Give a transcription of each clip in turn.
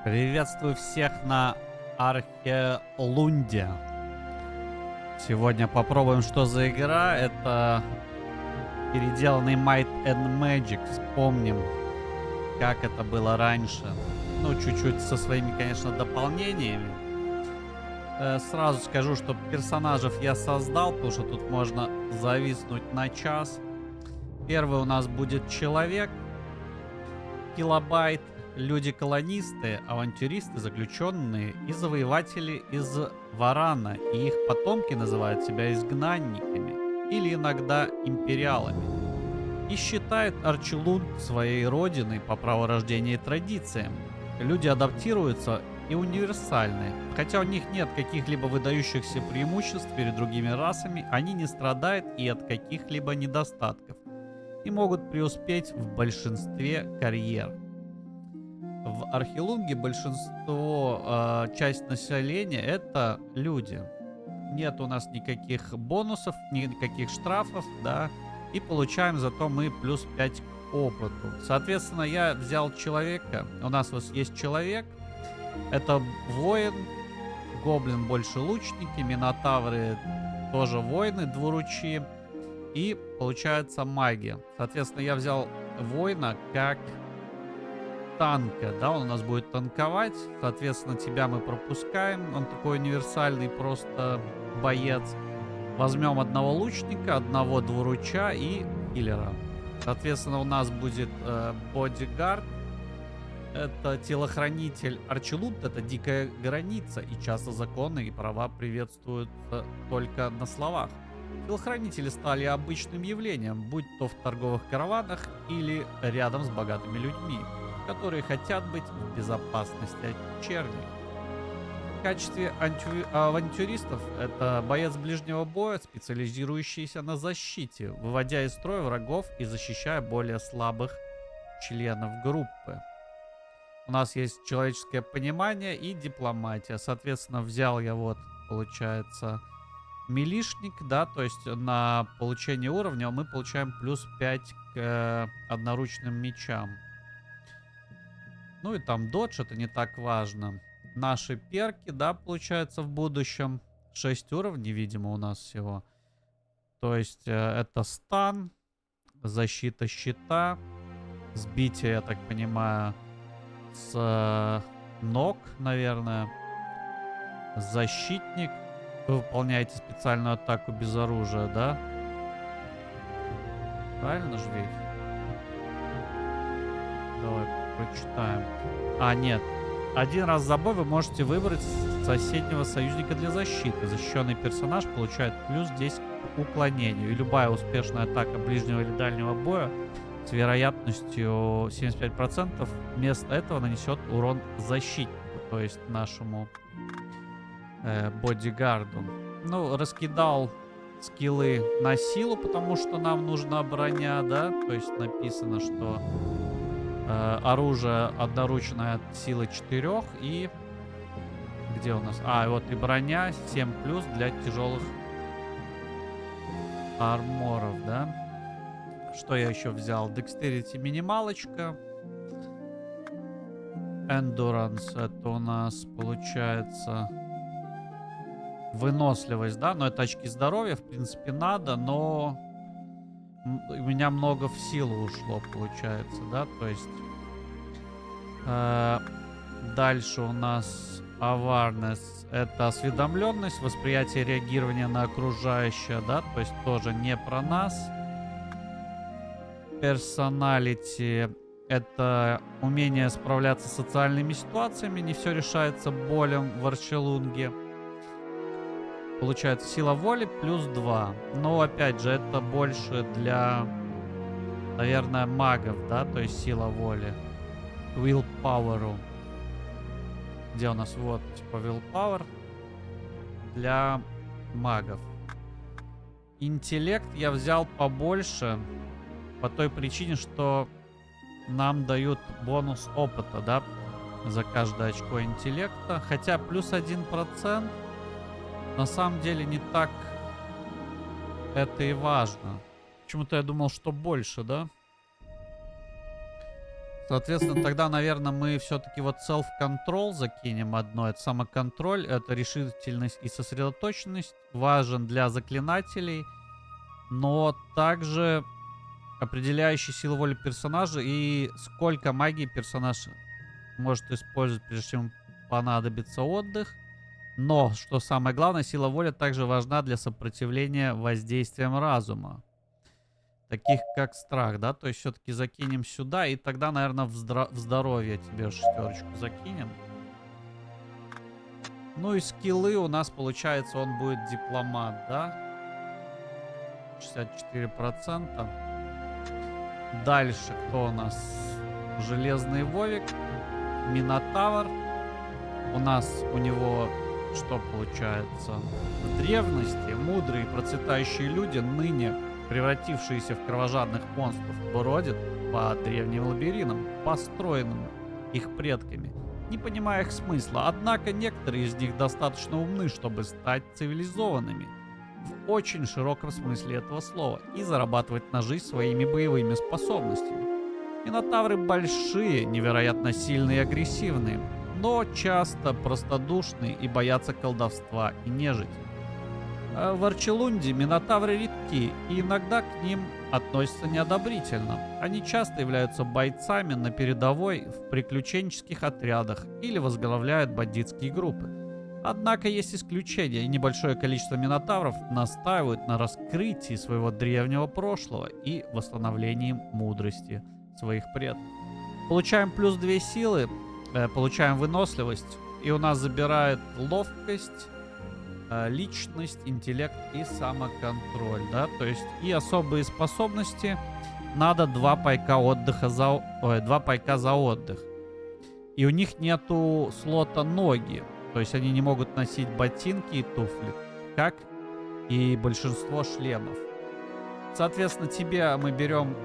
Приветствую всех на Архелунде. Сегодня попробуем, что за игра. Это переделанный Might and Magic. Вспомним, как это было раньше. Ну, чуть-чуть со своими, конечно, дополнениями. Сразу скажу, что персонажей я создал, потому что тут можно зависнуть на час. Первый у нас будет человек. Килобайт. Люди-колонисты, авантюристы, заключенные и завоеватели из Варана, и их потомки называют себя изгнанниками или иногда империалами. И считают Арчелунд своей родиной по праву рождения и традициям. Люди адаптируются и универсальны. Хотя у них нет каких-либо выдающихся преимуществ перед другими расами, они не страдают и от каких-либо недостатков и могут преуспеть в большинстве карьер. В Архелунге большинство, часть населения это люди. Нет у нас никаких бонусов, никаких штрафов, да. И получаем зато мы плюс 5 к опыту. Соответственно, я взял человека. У нас вот есть человек. Это воин. Гоблин больше лучники. Минотавры тоже воины, двуручи. И получается маги. Соответственно, я взял воина как танка, да, он у нас будет танковать, соответственно, тебя мы пропускаем, он такой универсальный просто боец. Возьмем одного лучника, одного двуруча и хиллера. Соответственно, у нас будет бодигард, это телохранитель. Арчелунд — это дикая граница, и часто законы и права приветствуются только на словах. Телохранители стали обычным явлением, будь то в торговых караванах или рядом с богатыми людьми, которые хотят быть в безопасности от черни. В качестве авантюристов это боец ближнего боя, специализирующийся на защите, выводя из строя врагов и защищая более слабых членов группы. У нас есть человеческое понимание и дипломатия. Соответственно, взял я вот, получается, милишник, да, то есть на получение уровня мы получаем плюс 5 к одноручным мечам. Ну и там додж, это не так важно. Наши перки, да, получается в будущем. 6 уровней, видимо, у нас всего. То есть это стан, защита щита, сбитие, я так понимаю, с ног, наверное. Защитник. Вы выполняете специальную атаку без оружия, да? Правильно же ведь? Давай прочитаем. А, нет. Один раз за бой вы можете выбрать соседнего союзника для защиты. Защищенный персонаж получает плюс 10 к уклонению. И любая успешная атака ближнего или дальнего боя с вероятностью 75% вместо этого нанесет урон защитнику, то есть нашему бодигарду. Ну, раскидал скиллы на силу, потому что нам нужна броня, да? То есть написано, что оружие одноручное от силы 4 и... Где у нас? А, вот и броня 7+, для тяжелых арморов, да? Что я еще взял? Dexterity минималочка. Endurance, это у нас получается выносливость, да? Но это очки здоровья, в принципе, надо, но у меня много в силу ушло, получается, да? То есть дальше у нас awareness, это осведомленность, восприятие, реагирование на окружающее, да? То есть тоже не про нас. Personality — это умение справляться с социальными ситуациями, не все решается болем в Арчелунге. Получается сила воли плюс 2. Но опять же, это больше для, наверное, магов, да? То есть сила воли. Willpower. Где у нас? Вот, типа willpower для магов. Интеллект я взял побольше по той причине, что нам дают бонус опыта, да? За каждое очко интеллекта. Хотя плюс 1%. На самом деле не так это и важно. Почему-то я думал, что больше, да? Соответственно, тогда, наверное, мы все-таки вот self-control закинем одно. Это самоконтроль, это решительность и сосредоточенность. Важен для заклинателей, но также определяющий силу воли персонажа и сколько магии персонаж может использовать, прежде чем понадобится отдых. Но, что самое главное, сила воли также важна для сопротивления воздействиям разума. Таких как страх, да? То есть все-таки закинем сюда. И тогда, наверное, в здоровье тебе шестерочку закинем. Ну и скиллы у нас, получается, он будет дипломат, да? 64%. Дальше кто у нас? Железный Вовик. Минотавр. У него что получается? В древности мудрые процветающие люди, ныне превратившиеся в кровожадных монстров, бродят по древним лабиринтам, построенным их предками, не понимая их смысла. Однако некоторые из них достаточно умны, чтобы стать цивилизованными в очень широком смысле этого слова и зарабатывать на жизнь своими боевыми способностями. Минотавры большие, невероятно сильные и агрессивные, но часто простодушные и боятся колдовства и нежити. В Арчелунде минотавры редки, и иногда к ним относятся неодобрительно. Они часто являются бойцами на передовой в приключенческих отрядах или возглавляют бандитские группы. Однако есть исключения, и небольшое количество минотавров настаивают на раскрытии своего древнего прошлого и восстановлении мудрости своих предков. Получаем плюс 2 силы, получаем выносливость, и у нас забирает ловкость, личность, интеллект и самоконтроль, да, то есть и особые способности. Надо 2 пайка отдыха за 2 пайка за отдых. И у них нету слота ноги, то есть они не могут носить ботинки и туфли, как и большинство шлемов. Соответственно, тебе мы берем,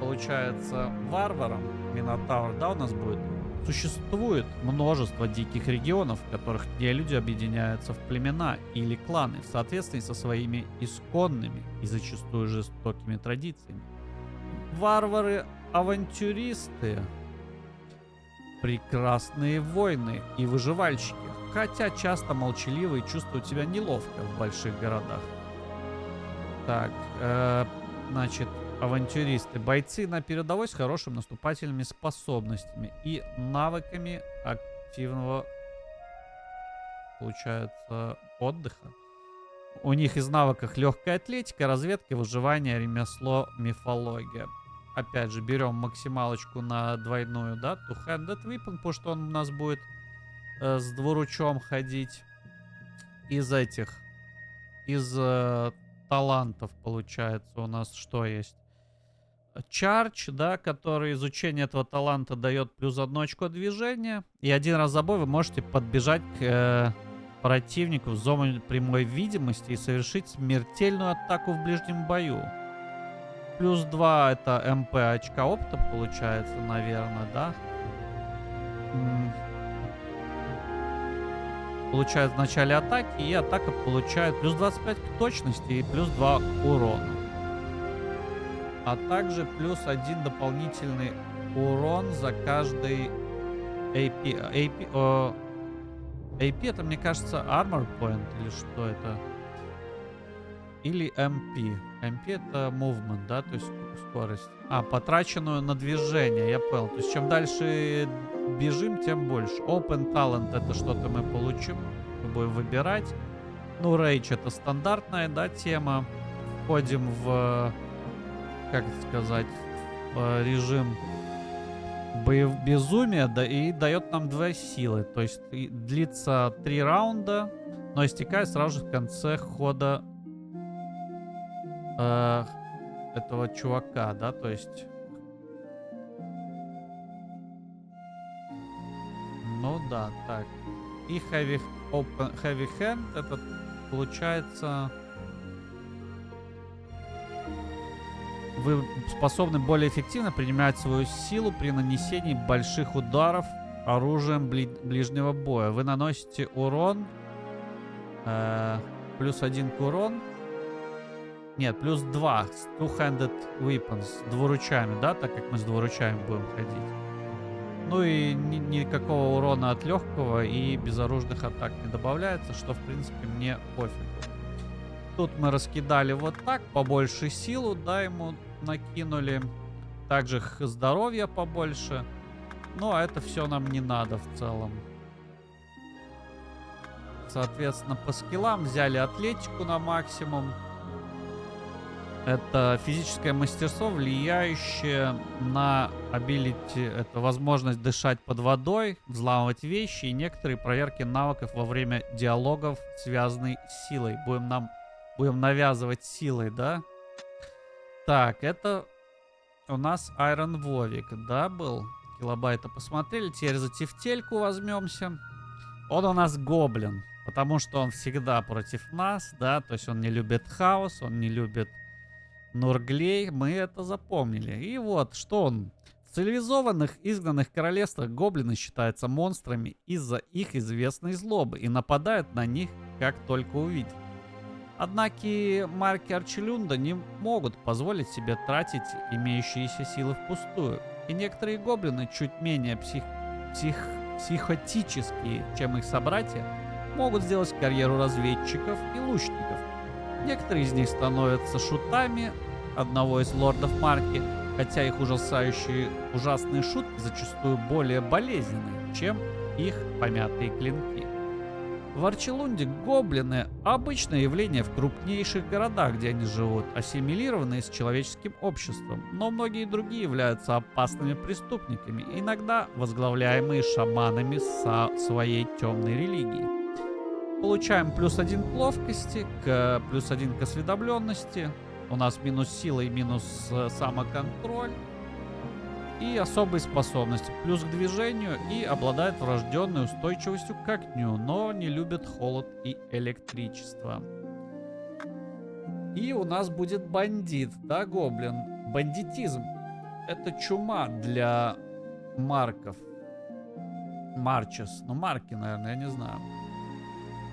получается, варваром, Минотавр, да, у нас будет. Существует множество диких регионов, в которых нелюди объединяются в племена или кланы в соответствии со своими исконными и зачастую жестокими традициями. Варвары-авантюристы, прекрасные воины и выживальщики, хотя часто молчаливые, чувствуют себя неловко в больших городах. Так, значит, авантюристы. Бойцы на передовой с хорошими наступательными способностями и навыками активного, получается, отдыха. У них из навыков легкая атлетика, разведка, выживание, ремесло, мифология. Опять же, берем максималочку на двойную, да, two-handed weapon, потому что он у нас будет с двуручом ходить. Из этих, из талантов, получается, у нас что есть? Чардж, да, который изучение этого таланта дает плюс 1 очко движения. И один раз за бой вы можете подбежать к противнику в зону прямой видимости и совершить смертельную атаку в ближнем бою. Плюс 2 это МП очка опыта получается, наверное, да? Получает в начале атаки, и атака получает плюс 25 к точности и плюс 2 к урону. А также плюс 1 дополнительный урон за каждый AP. AP это, мне кажется, Armor Point или что это? Или MP. MP это Movement, да, то есть скорость. Потраченную на движение, я понял. То есть чем дальше бежим, тем больше. Open Talent это что-то мы получим. Мы будем выбирать. Ну, Rage это стандартная, да, тема. Входим в, как сказать, в режим безумия, да, и дает нам 2 силы. То есть длится 3 раунда, но истекает сразу же в конце хода этого чувака, да, то есть... Ну да, так. И Heavy Hand, это получается... Вы способны более эффективно принимать свою силу при нанесении больших ударов оружием ближнего боя. Вы наносите урон, плюс 1 к урон, Нет, плюс 2 с two-handed weapons, с двуручами, да, так как мы с двуручами будем ходить. Ну и никакого урона от легкого и безоружных атак не добавляется, что в принципе мне пофигу. Тут мы раскидали вот так, побольше силу, да, ему накинули. Также здоровья побольше. Ну, а это все нам не надо в целом. Соответственно, по скиллам взяли атлетику на максимум. Это физическое мастерство, влияющее на ability, это возможность дышать под водой, взламывать вещи и некоторые проверки навыков во время диалогов, связанной с силой. Будем навязывать силой, да? Так, это у нас Iron Вовик, да, был? Килобайта посмотрели. Теперь за тефтельку возьмемся. Он у нас гоблин, потому что он всегда против нас, да? То есть он не любит хаос, он не любит Нурглей, мы это запомнили. И вот, что он? В цивилизованных изгнанных королевствах гоблины считаются монстрами из-за их известной злобы и нападают на них, как только увидят. Однако марки Арчелюнда не могут позволить себе тратить имеющиеся силы впустую. И некоторые гоблины, чуть менее психотические, чем их собратья, могут сделать карьеру разведчиков и лучников. Некоторые из них становятся шутами одного из лордов марки, хотя их ужасные шутки зачастую более болезненные, чем их помятые клинки. В Арчелунде гоблины – обычное явление в крупнейших городах, где они живут, ассимилированные с человеческим обществом, но многие другие являются опасными преступниками, иногда возглавляемые шаманами своей темной религии. Получаем +1 к ловкости, +1 к осведомленности. У нас минус сила и минус самоконтроль. И особые способности. Плюс к движению и обладает врожденной устойчивостью к огню, но не любит холод и электричество. И у нас будет бандит, да, гоблин? Бандитизм. Это чума для марков. Марчес. Ну, марки, наверное, я не знаю.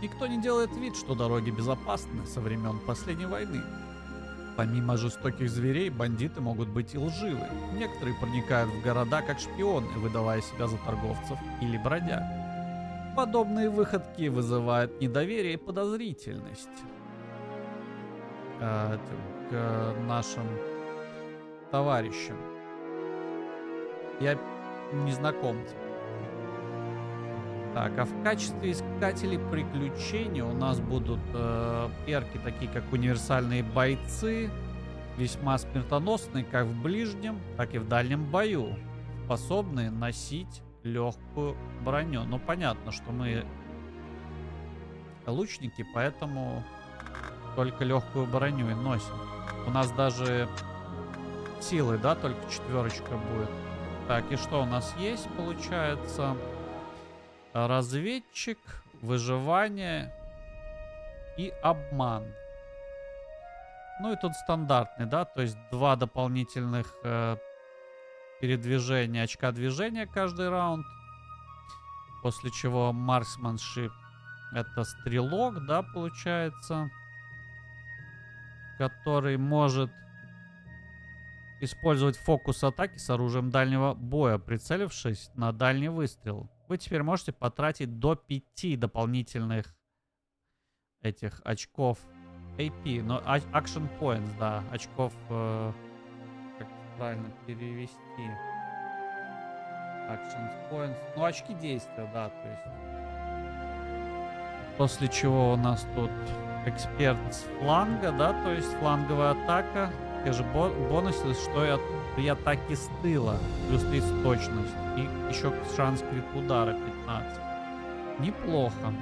Никто не делает вид, что дороги безопасны со времен последней войны. Помимо жестоких зверей, бандиты могут быть и лживы. Некоторые проникают в города как шпионы, выдавая себя за торговцев или бродяг. Подобные выходки вызывают недоверие и подозрительность к нашим товарищам. Я незнакомцам. Так, а в качестве искателей приключений у нас будут перки, такие как универсальные бойцы, весьма смертоносные как в ближнем, так и в дальнем бою, способные носить легкую броню. Ну, понятно, что мы лучники, поэтому только легкую броню и носим. У нас даже силы, да, только 4 будет. Так, и что у нас есть, получается? Разведчик, выживание и обман. Ну и тут стандартный, да, то есть 2 дополнительных передвижения, очка движения каждый раунд. После чего марксманшип — это стрелок, да, получается, который может использовать фокус атаки с оружием дальнего боя, прицелившись на дальний выстрел. Вы теперь можете потратить до 5 дополнительных этих очков AP, но Action Points, да, очков, как правильно перевести? Action Points, ну очки действия, да, то есть. После чего у нас тут эксперт с фланга, да, то есть фланговая атака. Те же бонусы, что и при атаке с тыла. Плюс 30 точность. И еще шанс крит удара 15. Неплохо.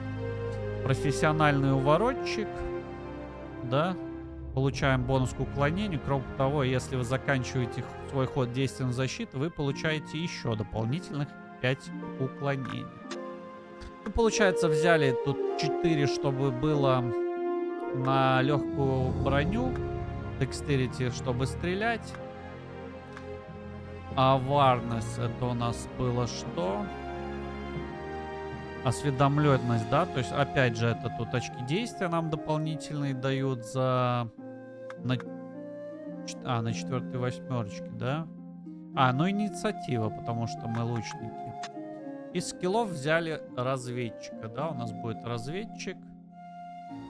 Профессиональный уворотчик. Да. Получаем бонус к уклонению. Кроме того, если вы заканчиваете свой ход действенной защиты, вы получаете еще дополнительных 5 уклонений. Ну, получается, взяли тут 4, чтобы было на легкую броню. Dexterity, чтобы стрелять. Awareness, это у нас было что? Осведомленность, да? То есть, опять же, это тут очки действия нам дополнительные дают за на, на 4-й восьмерочке, да? Ну инициатива, потому что мы лучники. Из скиллов взяли разведчика, да? У нас будет разведчик,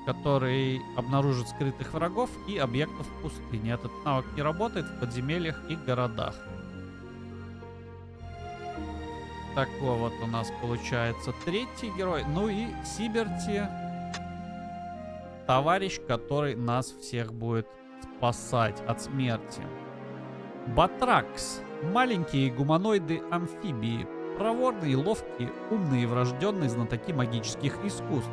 который обнаружит скрытых врагов и объектов в пустыне. Этот навык не работает в подземельях и городах. Такой вот у нас получается третий герой. Ну и Сиберти, товарищ, который нас всех будет спасать от смерти. Батракс. Маленькие гуманоиды-амфибии. Проворные, ловкие, умные и врожденные знатоки магических искусств.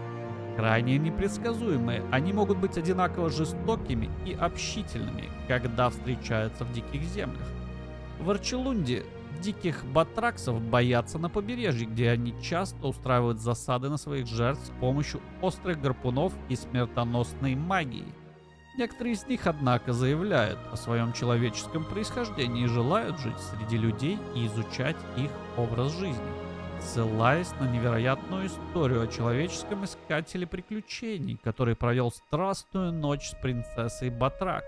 Крайне непредсказуемые, они могут быть одинаково жестокими и общительными, когда встречаются в диких землях. В Арчелунде диких батраксов боятся на побережье, где они часто устраивают засады на своих жертв с помощью острых гарпунов и смертоносной магии. Некоторые из них, однако, заявляют о своем человеческом происхождении и желают жить среди людей и изучать их образ жизни, ссылаясь на невероятную историю о человеческом искателе приключений, который провел страстную ночь с принцессой Батракс.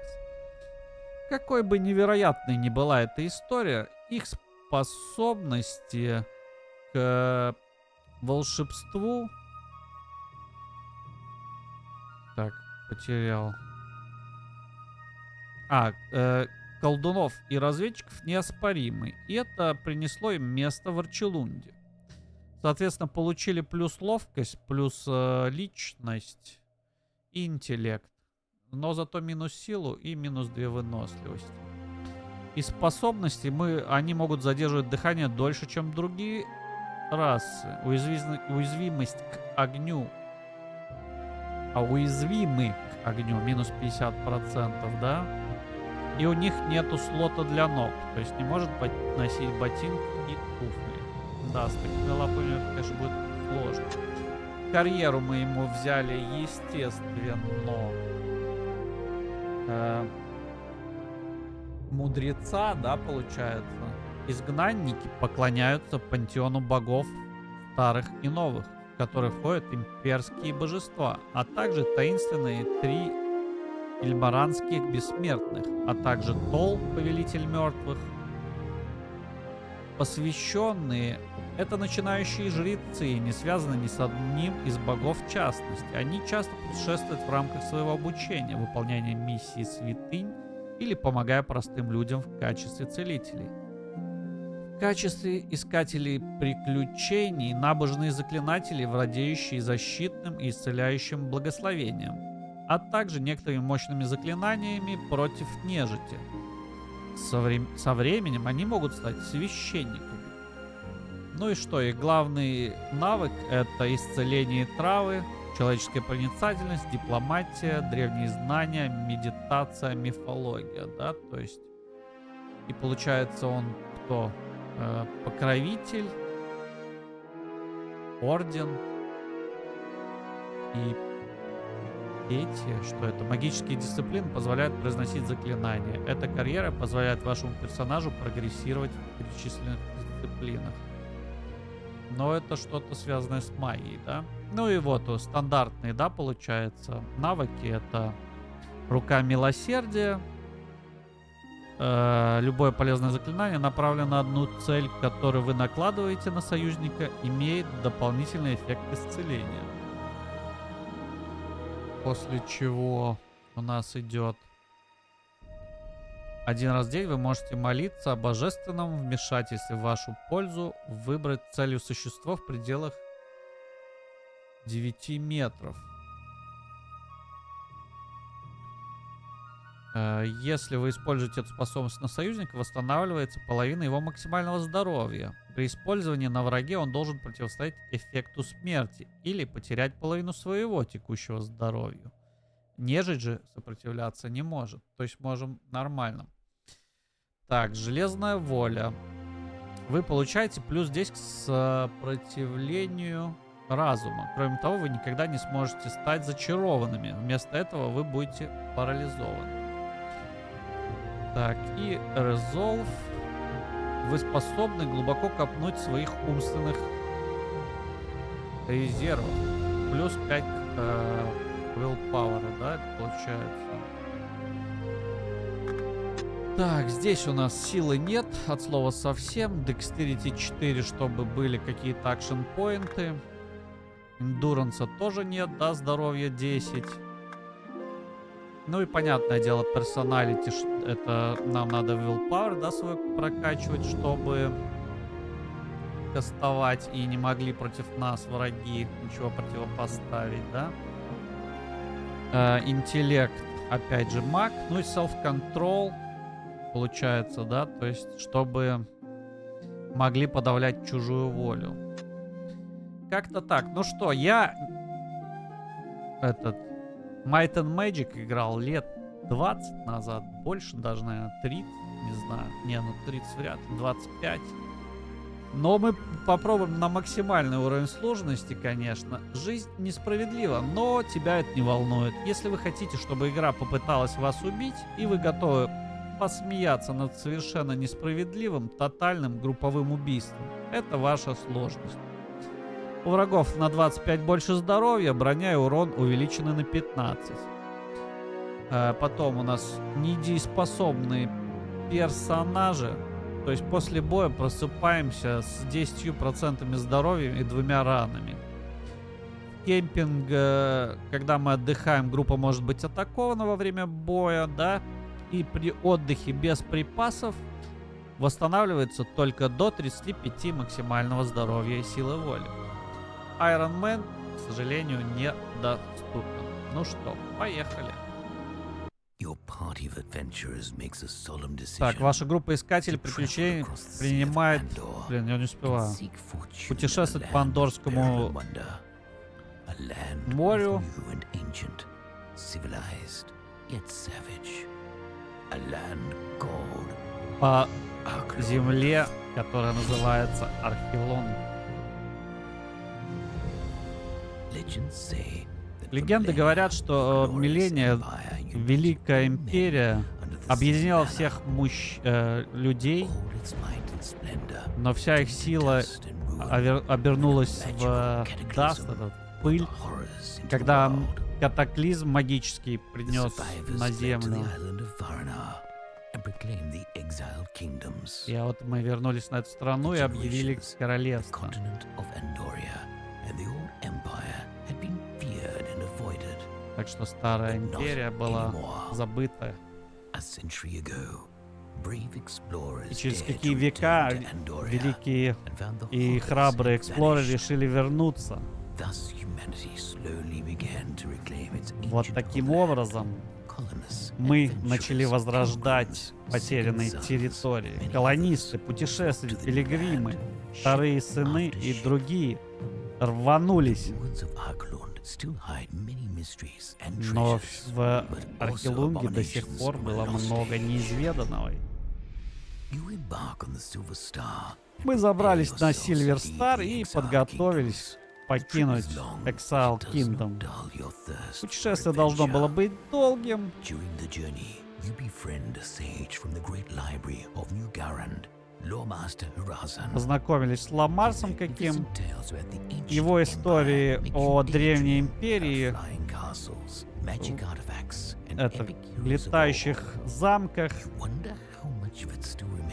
Какой бы невероятной ни была эта история, их способности к волшебству... Так, потерял. Колдунов и разведчиков неоспоримы, и это принесло им место в Арчелунде. Соответственно, получили плюс ловкость, плюс личность и интеллект. Но зато минус силу и минус 2 выносливости. Из способностей они могут задерживать дыхание дольше, чем другие расы. Уязвимость к огню. Уязвимы к огню минус 50%, да? И у них нету слота для ног. То есть не может носить ботинки и туфли. Да, с такими лапами это, конечно, будет сложно. Карьеру мы ему взяли, естественно. Мудреца, да, получается. Изгнанники поклоняются пантеону богов старых и новых, в которые входят имперские божества, а также таинственные 3 ильмаранских бессмертных, а также Тол, повелитель мертвых. Посвященные — это начинающие жрецы, не связаны ни с одним из богов в частности. Они часто путешествуют в рамках своего обучения, выполняя миссии святынь или помогая простым людям в качестве целителей. В качестве искателей приключений набожные заклинатели, владеющие защитным и исцеляющим благословением, а также некоторыми мощными заклинаниями против нежити. Со временем они могут стать священниками. Ну и что, их главный навык — это исцеление травы, человеческая проницательность, дипломатия, древние знания, медитация, мифология, да, то есть... И получается он кто? Покровитель, орден и эти, что это? Магические дисциплины позволяют произносить заклинания. Эта карьера позволяет вашему персонажу прогрессировать в перечисленных дисциплинах. Но это что-то связанное с магией, да? Ну и вот стандартные, да, получается, навыки. Это рука милосердия. Любое полезное заклинание, направленное на одну цель, которую вы накладываете на союзника, имеет дополнительный эффект исцеления. После чего у нас идет: один раз в день вы можете молиться о божественном вмешательстве в вашу пользу, выбрать целью существо в пределах 9 метров. Если вы используете эту способность на союзника, восстанавливается половина его максимального здоровья. При использовании на враге он должен противостоять эффекту смерти или потерять половину своего текущего здоровья. Нежить же сопротивляться не может. То есть можем нормально. Так, железная воля. Вы получаете плюс 10 к сопротивлению разума. Кроме того, вы никогда не сможете стать зачарованными. Вместо этого вы будете парализованы. Так, и Resolve. Вы способны глубоко копнуть в своих умственных резервах. Плюс 5 willpower, да, это получается. Так, здесь у нас силы нет, от слова совсем. Dexterity 4, чтобы были какие-то акшн-поинты. Эндуранса тоже нет, да, здоровье 10. Ну и понятное дело, персоналити, это нам надо willpower, да, свой прокачивать, чтобы кастовать, и не могли против нас враги ничего противопоставить, да. Интеллект, опять же, маг, ну и self-control, получается, да, то есть, чтобы могли подавлять чужую волю. Как-то так. Ну что, я Might and Magic играл лет 20 назад, больше даже, наверное, 30, не знаю. Не, ну 30 вряд ли, 25. Но мы попробуем на максимальный уровень сложности, конечно. Жизнь несправедлива, но тебя это не волнует. Если вы хотите, чтобы игра попыталась вас убить, и вы готовы посмеяться над совершенно несправедливым, тотальным групповым убийством, это ваша сложность. У врагов на 25 больше здоровья, броня и урон увеличены на 15. Потом у нас недееспособные персонажи. То есть после боя просыпаемся с 10% здоровья и 2 ранами. Кемпинг, когда мы отдыхаем, группа может быть атакована во время боя, да. И при отдыхе без припасов восстанавливается только до 35 максимального здоровья и силы воли. Iron Man, к сожалению, недоступен. Ну что, поехали. Так, ваша группа искателей приключений принимает... Блин, я не успеваю. Путешествовать по Андорскому морю. По земле, которая называется Архилон. Легенды говорят, что Милления, Великая Империя, объединяла всех людей, но вся их сила обернулась в даст, пыль, когда катаклизм магический принес на Землю. И вот мы вернулись на эту страну и объявили королевство. Так что старая империя была забыта. И через какие века великие и храбрые эксплореры решили вернуться. Вот таким образом мы начали возрождать потерянные территории. Колонисты, путешественники, пилигримы, вторые сыны и другие рванулись. Но в Архилунге до сих пор было много неизведанного. Мы забрались на Сильвер Стар и подготовились покинуть Exile Kingdom. Путешествие должно было быть долгим. Познакомились с Ламарсом каким, его истории о Древней Империи, летающих замках.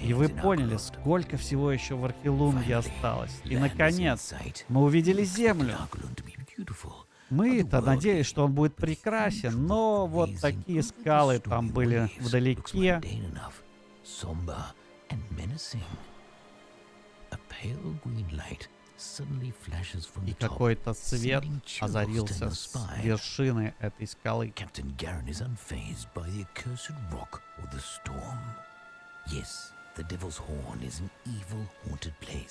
И вы поняли, сколько всего еще в Архилунге осталось. И, наконец, мы увидели Землю. Мы-то надеялись, что он будет прекрасен, но вот такие скалы там были вдалеке. И какой-то свет озарился с вершины этой скалы.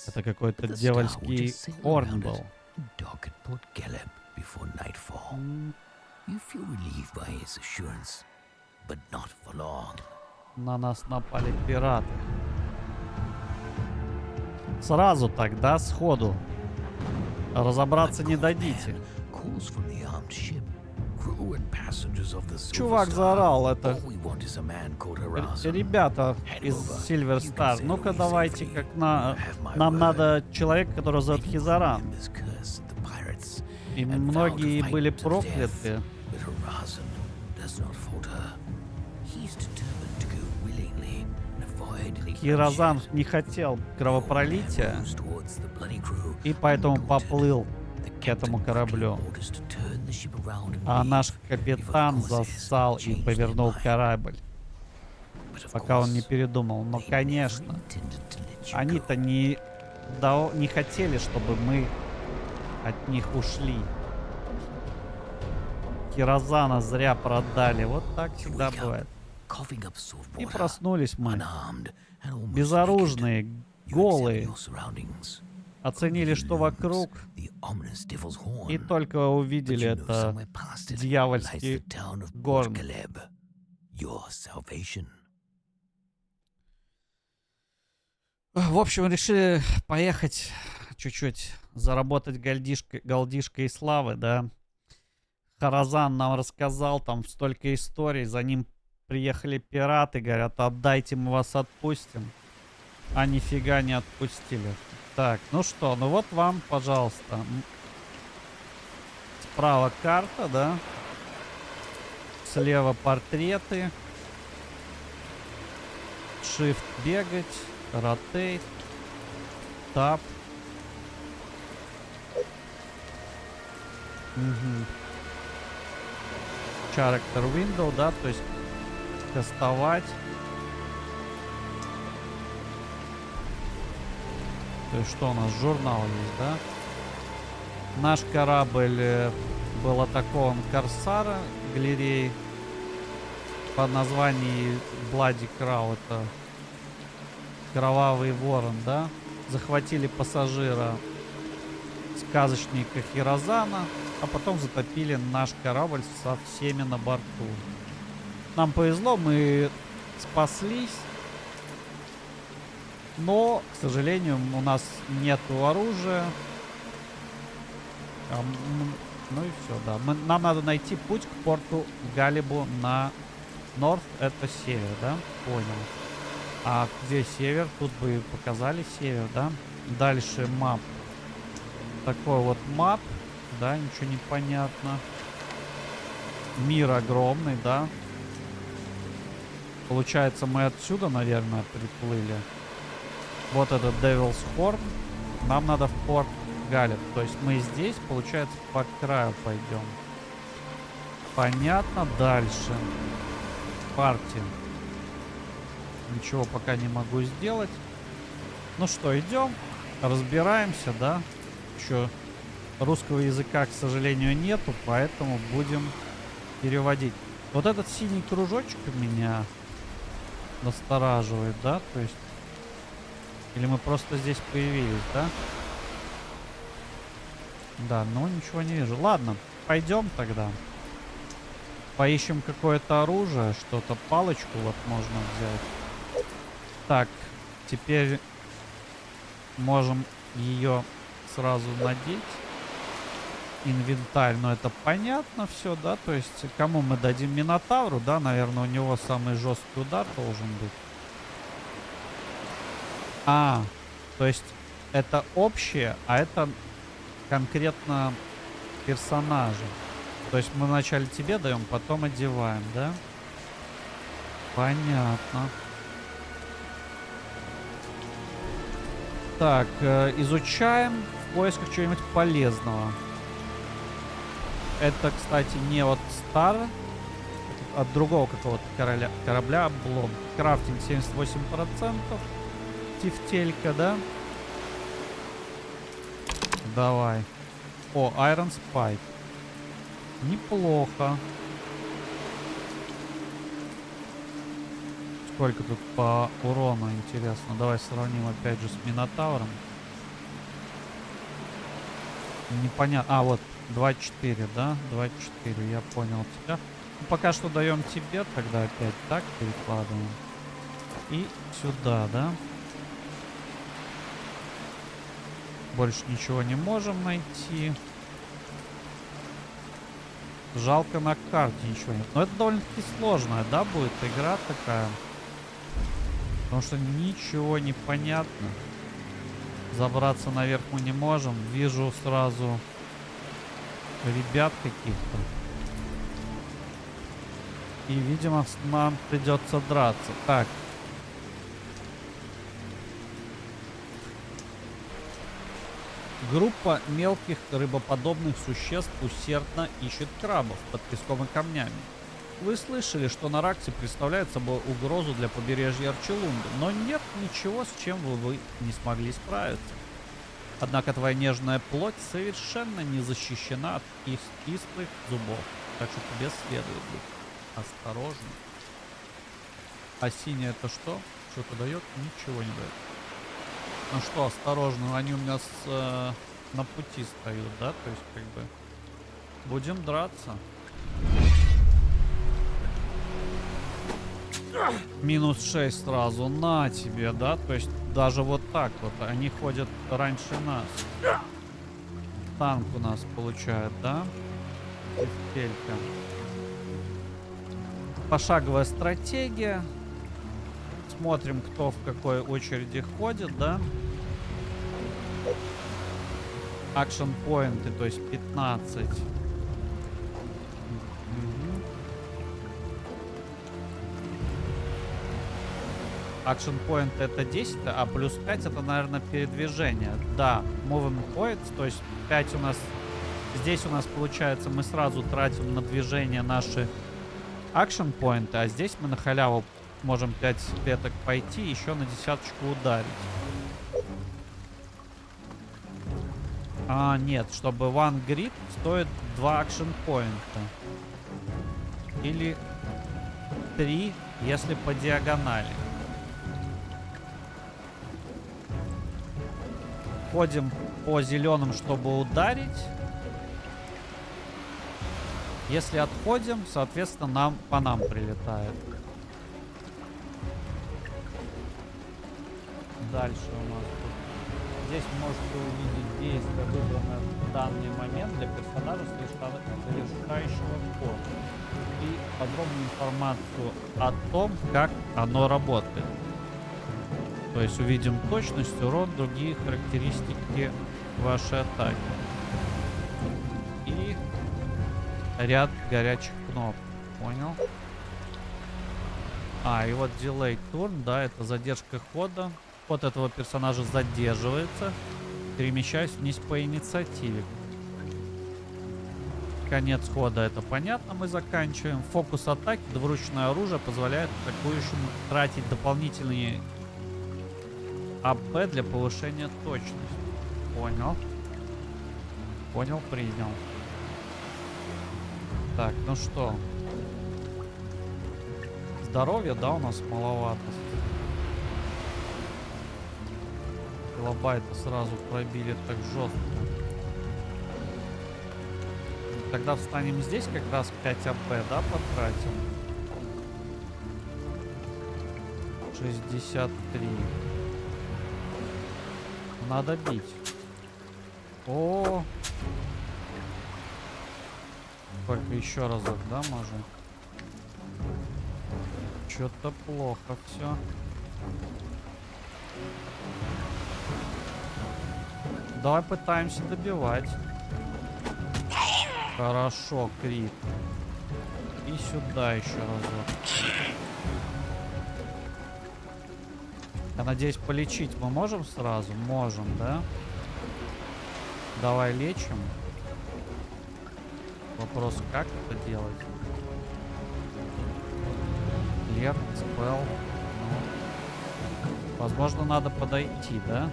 Это какой-то дьявольский хорн был. На нас напали пираты. Сразу тогда, сходу. Разобраться не дадите. Чувак заорал, это ребята из Silver Star. Ну-ка давайте, как нам надо человека, которого зовут Хизаран. И многие были прокляты. Хирозан не хотел кровопролития и поэтому поплыл к этому кораблю. А наш капитан зассал и повернул корабль, пока он не передумал. Но, конечно, они-то не хотели, чтобы мы от них ушли. Хирозана зря продали. Вот так всегда бывает. И проснулись мы, безоружные, голые. Оценили, что вокруг, и только увидели это дьявольский горн. В общем, решили поехать чуть-чуть заработать голдишкой и славы, да. Харазан нам рассказал там столько историй, за ним приехали пираты, говорят, отдайте, мы вас отпустим. А нифига не отпустили. Так, ну что, ну вот вам, пожалуйста. Справа карта, да. Слева портреты. Shift бегать. Rotate. Tab. Угу. Character Window, да, то есть кастовать. То есть что у нас? Журнал есть, да? Наш корабль был атакован Корсара галереей под названием Bloody Crow. Это Кровавый Ворон, да? Захватили пассажира сказочника Хирозана, а потом затопили наш корабль со всеми на борту. Нам повезло, мы спаслись. Но, к сожалению, у нас нету оружия. Ну и все, да. Нам надо найти путь к порту Галибу на Норth. Это север, да? Понял. А где север? Тут бы показали север, да? Дальше мап. Такой вот мап. Да, ничего не понятно. Мир огромный, да? Получается, мы отсюда, наверное, приплыли. Вот это Devil's Horn. Нам надо в порт Галиб. То есть мы здесь, получается, по краю пойдем. Понятно. Дальше. Партия. Ничего пока не могу сделать. Ну что, идем. Разбираемся, да. Еще русского языка, к сожалению, нету. Поэтому будем переводить. Вот этот синий кружочек меня настораживает, да. То есть... Или мы просто здесь появились, да? Да, ну ничего не вижу. Ладно, пойдем тогда. Поищем какое-то оружие, что-то, палочку вот можно взять. Так, теперь можем ее сразу надеть. Инвентарь, ну это понятно все, да? То есть кому мы дадим? Минотавру, да? Наверное, у него самый жесткий удар должен быть. А, то есть это общее, а это конкретно персонажи. То есть мы вначале тебе даем, потом одеваем, да? Понятно. Так, изучаем в поисках чего-нибудь полезного. Это, кстати, не от от другого какого-то корабля облом. Крафтинг 78%. Тефтелька, да? Давай. О, Iron Spike. Неплохо. Сколько тут по урону, интересно. Давай сравним опять же с Минотавром. Непонятно. А, вот 2.4, да? 2.4, я понял тебя. Ну, пока что даем тебе, тогда опять так перекладываем. И сюда, да? Больше ничего не можем найти. Жалко, на карте ничего нет. Но это довольно-таки сложная, да, будет игра такая. Потому что ничего не понятно. Забраться наверх мы не можем. Вижу сразу ребят каких-то. И, видимо, нам придется драться. Так. Группа мелких рыбоподобных существ усердно ищет крабов под песком и камнями. Вы слышали, что Наракси представляет собой угрозу для побережья Арчелунда, но нет ничего, с чем вы не смогли справиться. Однако твоя нежная плоть совершенно не защищена от кислых зубов, так что тебе следует быть осторожным. А синяя это что? Что-то дает? Ничего не дает. Ну что, осторожно, они у меня на пути стоят, да? То есть, как бы, будем драться. Минус 6 сразу, на тебе, да? То есть, даже вот так вот, они ходят раньше нас. Танк у нас получает, да? Телька. Пошаговая стратегия. Смотрим, кто в какой очереди ходит, да? Action поинты, то есть 15. Action point это 10, а плюс 5 это, наверное, передвижение. Да, moving points, то есть 5 у нас... Здесь у нас получается, мы сразу тратим на движение наши action поинты, а здесь мы на халяву можем 5 клеток пойти и еще на десяточку ударить. А, нет, чтобы one grid стоит 2 action поинта. Или 3, если по диагонали. Ходим по зеленым, чтобы ударить. Если отходим, соответственно, по нам прилетает. Дальше у нас тут. Здесь можете увидеть действие, выбранное в данный момент для персонажа, совершающего ход. И подробную информацию о том, как оно работает. То есть увидим точность, урон, другие характеристики вашей атаки. И ряд горячих кнопок. Понял? А, и вот delay turn, да, это задержка хода. Ход этого персонажа задерживается, перемещаясь вниз по инициативе. Конец хода, это понятно, мы заканчиваем. Фокус атаки, двуручное оружие позволяет атакующему тратить дополнительные АП для повышения точности. Понял. Понял, принял. Так, ну что. Здоровья, да, у нас маловато. Килобайта сразу пробили так жестко. Тогда встанем здесь, как раз 5 АП, да, потратим. 63. Надо бить. О, только еще разок, да, можем? Что-то плохо все. Давай пытаемся добивать. Хорошо, крит. И сюда еще разок. Я надеюсь, полечить мы можем сразу? Можем, да? Давай лечим. Вопрос, как это делать? Лев, спел. Ну. Возможно, надо подойти, да?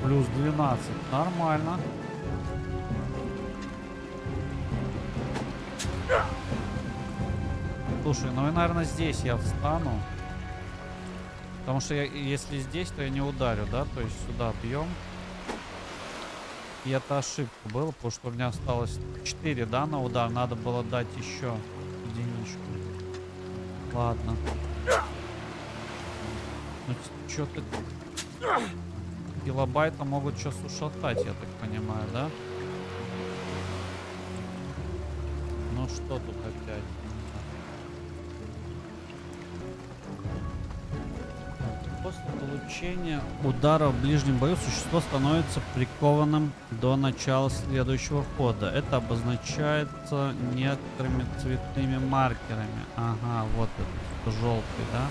Плюс 12. Нормально. Слушай, ну и, наверное, здесь я встану. Потому что если здесь, то я не ударю, да? То есть сюда бьем. И это ошибка была, потому что у меня осталось 4, да, на удар. Надо было дать еще единичку. Ладно. Ну, что-то... Килобайта могут сейчас ушатать, я так понимаю, да? Ну что тут опять? После получения удара в ближнем бою существо становится прикованным до начала следующего хода. Это обозначается некоторыми цветными маркерами. Ага, вот это желтый, да?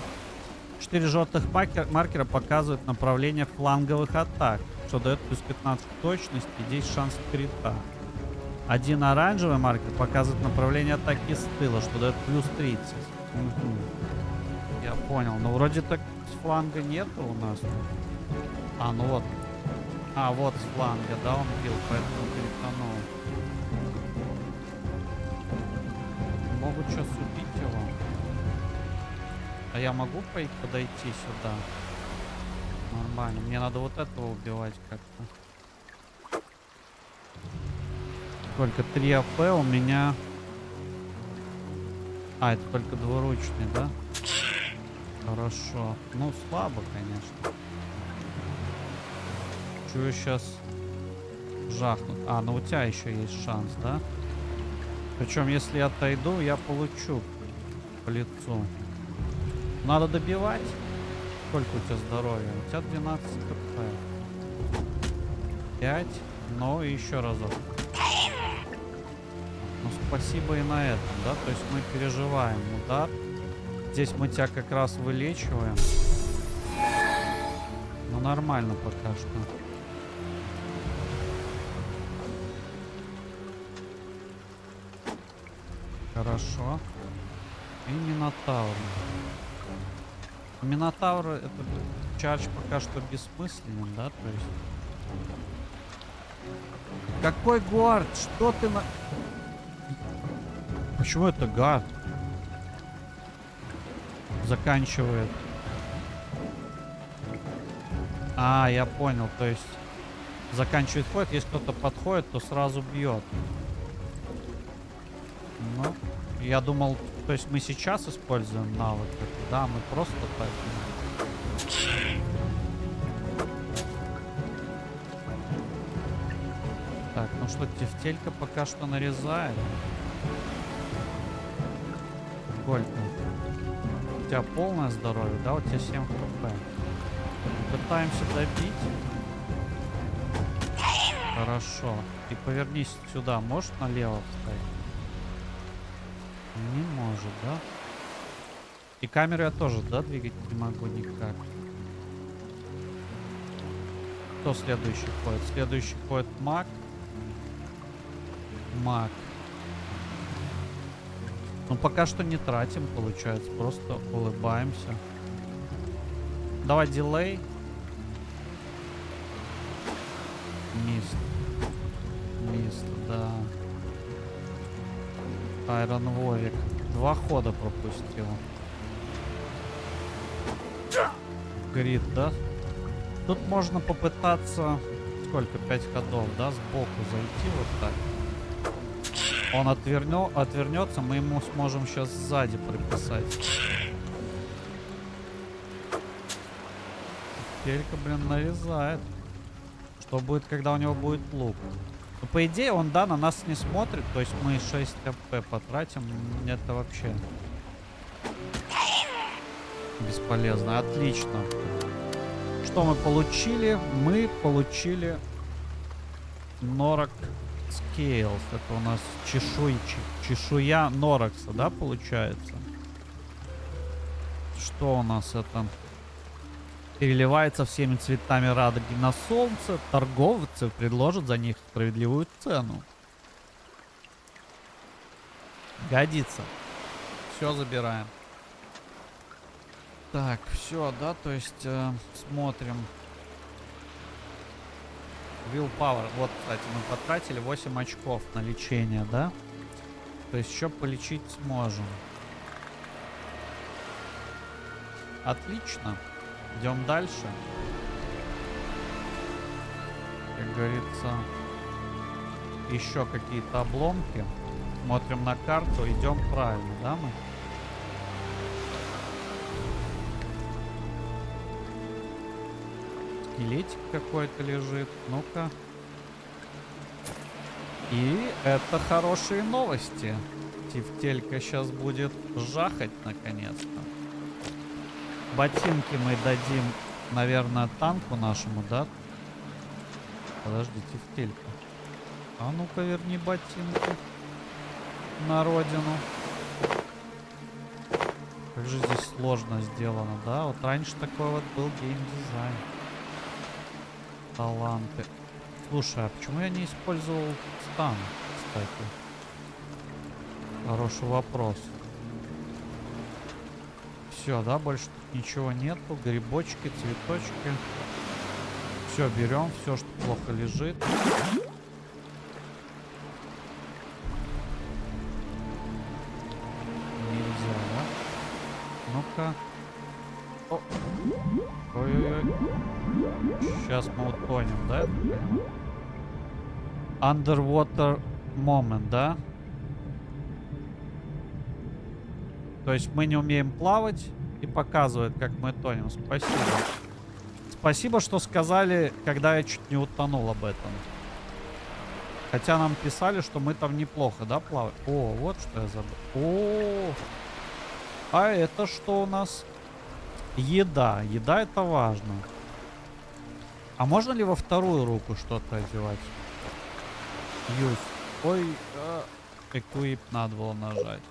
4 желтых маркера показывают направление фланговых атак, что дает плюс 15 к точности и 10 шансов крита. Один оранжевый маркер показывает направление атаки с тыла, что дает плюс 30. Угу. Я понял. Но вроде так с фланга нету у нас. А, ну вот. А, вот с фланга, да, он бил, поэтому кританул. Могут сейчас убить его. А я могу подойти сюда? Нормально. Мне надо вот этого убивать как-то. Только 3 АП у меня... А, это только двуручный, да? Хорошо. Ну, слабо, конечно. Чую, сейчас жахнут. А, ну у тебя еще есть шанс, да? Причем, если я отойду, я получу по лицу. Надо добивать. Сколько у тебя здоровья? У тебя 12 хп. 5. Ну и еще разок. Ну, спасибо и на этом, да? То есть мы переживаем удар. Здесь мы тебя как раз вылечиваем. Ну, нормально пока что. Хорошо. И Минотавр. Минотавр, это чардж пока что бессмысленен, да? То есть... Какой гуард? Что ты на... Почему это гард? Заканчивает. А, я понял. То есть заканчивает ход. Если кто-то подходит, то сразу бьет. Ну, я думал, то есть мы сейчас используем навык. Да, мы просто так. Так, ну что, Тефтелька пока что нарезает. Сколько? У тебя полное здоровье, да? У тебя 7 хп. Пытаемся добить. Хорошо. И повернись сюда. Можешь налево встать? Не может, да? И камеру я тоже, да, двигать не могу никак. Кто следующий ходит? Следующий ходит маг. Маг. Ну, пока что не тратим, получается. Просто улыбаемся. Давай дилей. Мист. Мист, да. Айрон Вовик. 2 хода пропустил. Грид, да? Тут можно попытаться... Сколько? 5 ходов, да? Сбоку зайти вот так. Он отвернется, мы ему сможем сейчас сзади приписать. Телька, блин, нарезает. Что будет, когда у него будет лук? Ну, по идее, он, да, на нас не смотрит. То есть мы 6 АП потратим. Это вообще бесполезно. Отлично. Что мы получили? Мы получили Норок Scales. Это у нас чешуя Норокса, да, получается? Что у нас это? Переливается всеми цветами радуги на солнце. Торговцы предложат за них справедливую цену. Годится. Все забираем. Так, все, да, то есть смотрим. Willpower. Вот, кстати, мы потратили 8 очков на лечение, да? То есть еще полечить сможем. Отлично. Идем дальше. Как говорится, еще какие-то обломки. Смотрим на карту. Идем правильно, да, мы? Скелетик какой-то лежит. Ну-ка. И это хорошие новости. Тефтелька сейчас будет жахать наконец-то. Ботинки мы дадим, наверное, танку нашему, да? Подожди, Тефтелька. А ну-ка верни ботинки на родину. Как же здесь сложно сделано, да? Вот раньше такой вот был геймдизайн. Таланты. Слушай, а почему я не использовал стан, кстати? Хороший вопрос. Все, да, больше тут ничего нету. Грибочки, цветочки. Все, берем все, что плохо лежит. Нельзя, да? Ну-ка. О. Ой-ой-ой. Сейчас мы утонем, да? Underwater moment, да? То есть мы не умеем плавать и показывает, как мы тонем. Спасибо. Спасибо, что сказали, когда я чуть не утонул об этом. Хотя нам писали, что мы там неплохо, да, плаваем? О, вот что я забыл. О, а это что у нас? Еда. Еда — это важно. А можно ли во вторую руку что-то одевать? Use. Ой, equip надо было нажать.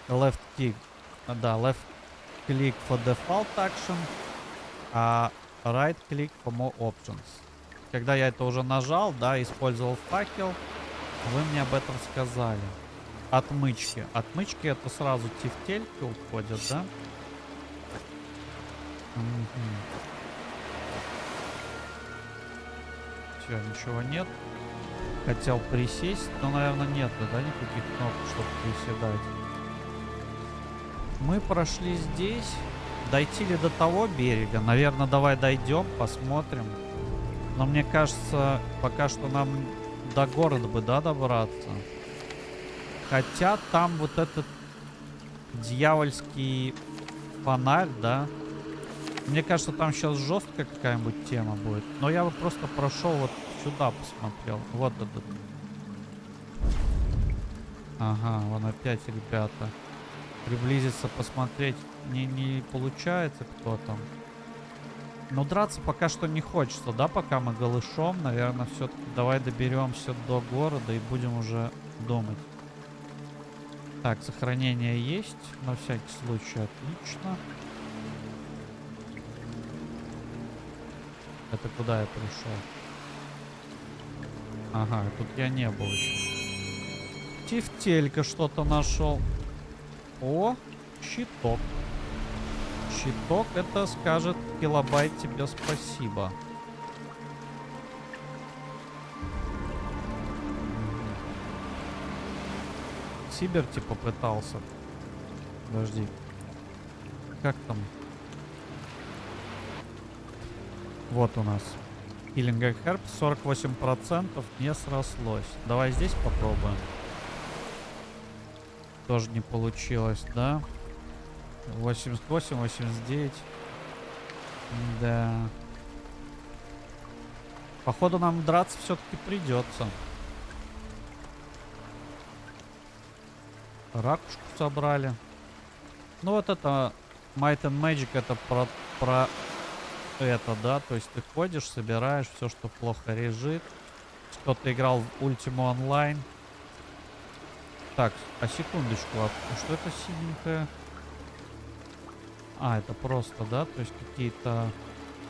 Left click. Да, left click for default action, а right click for more options. Когда я это уже нажал, да, использовал факел, вы мне об этом сказали. Отмычки. Отмычки — это сразу тефтельки уходят, да? Угу. Все, ничего нет. Хотел присесть, но, наверное, нет, да, никаких кнопок, чтобы приседать. Мы прошли здесь. Дойти ли до того берега? Наверное, давай дойдем, посмотрим. Но мне кажется, пока что нам до города бы, да, добраться. Хотя там вот этот дьявольский фонарь, да. Мне кажется, там сейчас жесткая какая-нибудь тема будет. Но я бы просто прошел вот сюда, посмотрел. Вот этот. Ага, вон опять ребята. Приблизиться, посмотреть не получается, кто там. Но драться пока что не хочется, да, пока мы голышом. Наверное, все-таки давай доберемся до города и будем уже думать. Так, сохранение есть. На всякий случай, отлично. Это куда я пришел? Ага, тут я не был еще. Тефтелька что-то нашел. О, щиток. Щиток — это скажет килобайт тебе спасибо. Сиберти попытался. Подожди. Как там? Вот у нас. Healing Herb 48% не срослось. Давай здесь попробуем. Тоже не получилось, да? 88, 89. Да. Походу нам драться все-таки придется. Ракушку собрали. Ну вот это Might and Magic, это про это, да? То есть ты ходишь, собираешь все, что плохо лежит. Кто-то играл в Ultima Online. Так, а секундочку, а что это синенькое? А, это просто, да? То есть какие-то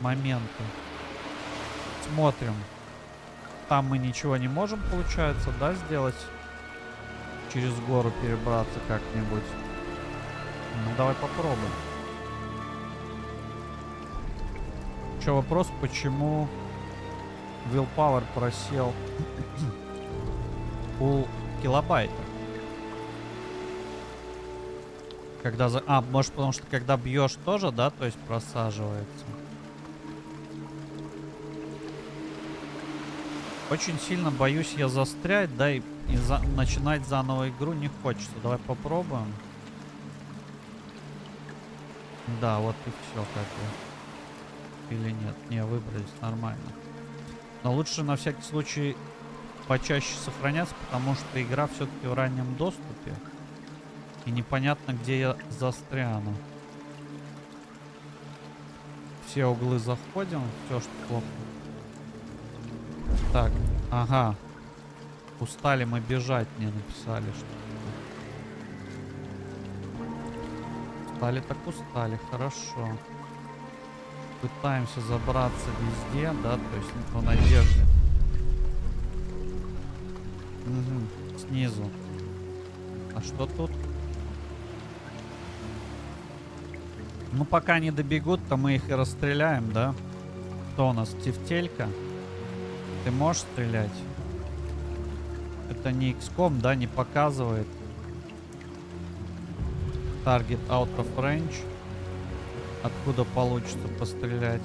моменты. Смотрим. Там мы ничего не можем, получается, да, сделать? Через гору перебраться как-нибудь. Ну, давай попробуем. Еще вопрос, почему Willpower просел у килобайта? Когда может, потому что когда бьешь тоже, да, то есть просаживается. Очень сильно боюсь я застрять, да, и начинать заново игру не хочется. Давай попробуем. Да, вот и все как бы. Или нет? Не, выбрались нормально. Но лучше на всякий случай почаще сохраняться, потому что игра все-таки в раннем доступе. И непонятно, где я застряну. Все углы заходим, все, что плохо. Так, ага. Устали мы бежать, мне написали, что. Устали так устали, хорошо. Пытаемся забраться везде, да, то есть по надежде. Угу. Снизу. А что тут? Ну, пока не добегут, то мы их и расстреляем, да? Кто у нас? Тефтелька? Ты можешь стрелять? Это не XCOM, да, не показывает. Target out of range. Откуда получится пострелять?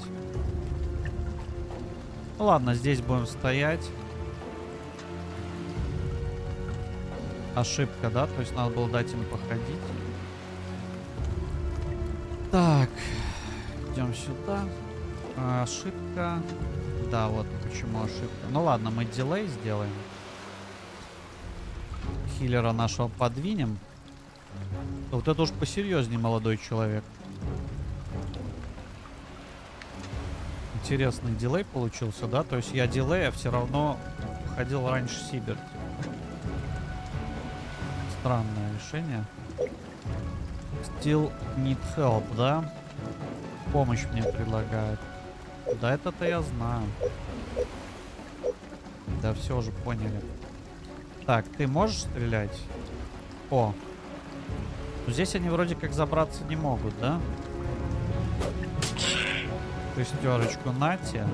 Ну ладно, здесь будем стоять. Ошибка, да? То есть надо было дать им походить. Так. Идем сюда. Ошибка. Да, вот почему ошибка. Ну ладно, мы дилей сделаем. Хиллера нашего подвинем. Вот это уж посерьезнее, молодой человек. Интересный дилей получился, да? То есть я дилея все равно ходил раньше Сиберти. Странное решение. Still need help, да? Помощь мне предлагают. Да, это-то я знаю. Да, все уже поняли. Так, ты можешь стрелять? О. Здесь они вроде как забраться не могут, да? Шестерочку нате.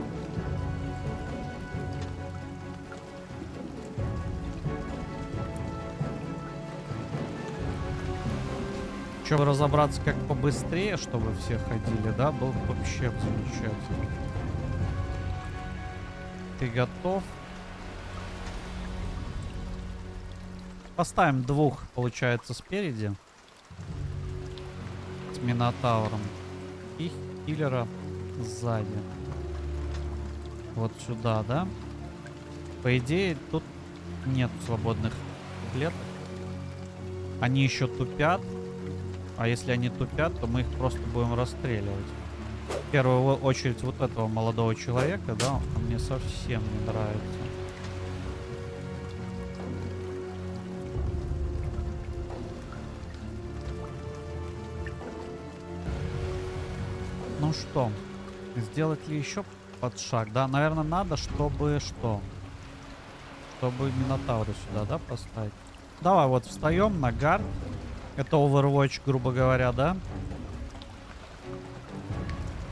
Чтобы разобраться как побыстрее, чтобы все ходили, да, было бы вообще замечательно. Ты готов? Поставим двух, получается, спереди. С Минотавром. И хиллера сзади. Вот сюда, да? По идее, тут нет свободных клеток. Они еще тупят. А если они тупят, то мы их просто будем расстреливать. В первую очередь вот этого молодого человека, да, он мне совсем не нравится. Ну что, сделать ли еще под шаг? Да, наверное, надо, чтобы что? Чтобы Минотавра сюда, да, поставить? Давай вот встаем на гард. Это Overwatch, грубо говоря, да?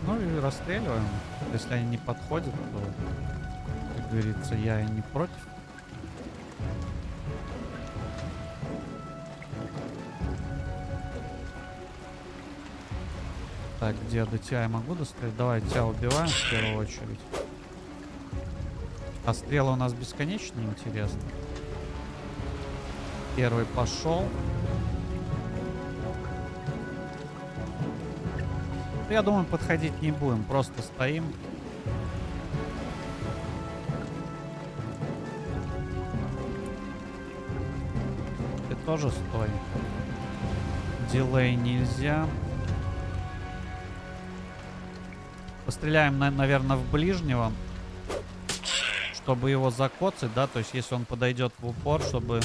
Ну и расстреливаем. Если они не подходят, то, как говорится, я и не против. Так, где до тебя я могу дострелить? Давай тебя убиваем в первую очередь. А стрелы у нас бесконечные, интересно. Первый пошел. Я думаю, подходить не будем, просто стоим. Ты тоже стой. Дилей нельзя. Постреляем, наверное, в ближнего, чтобы его закоцать, да, то есть если он подойдет в упор, чтобы...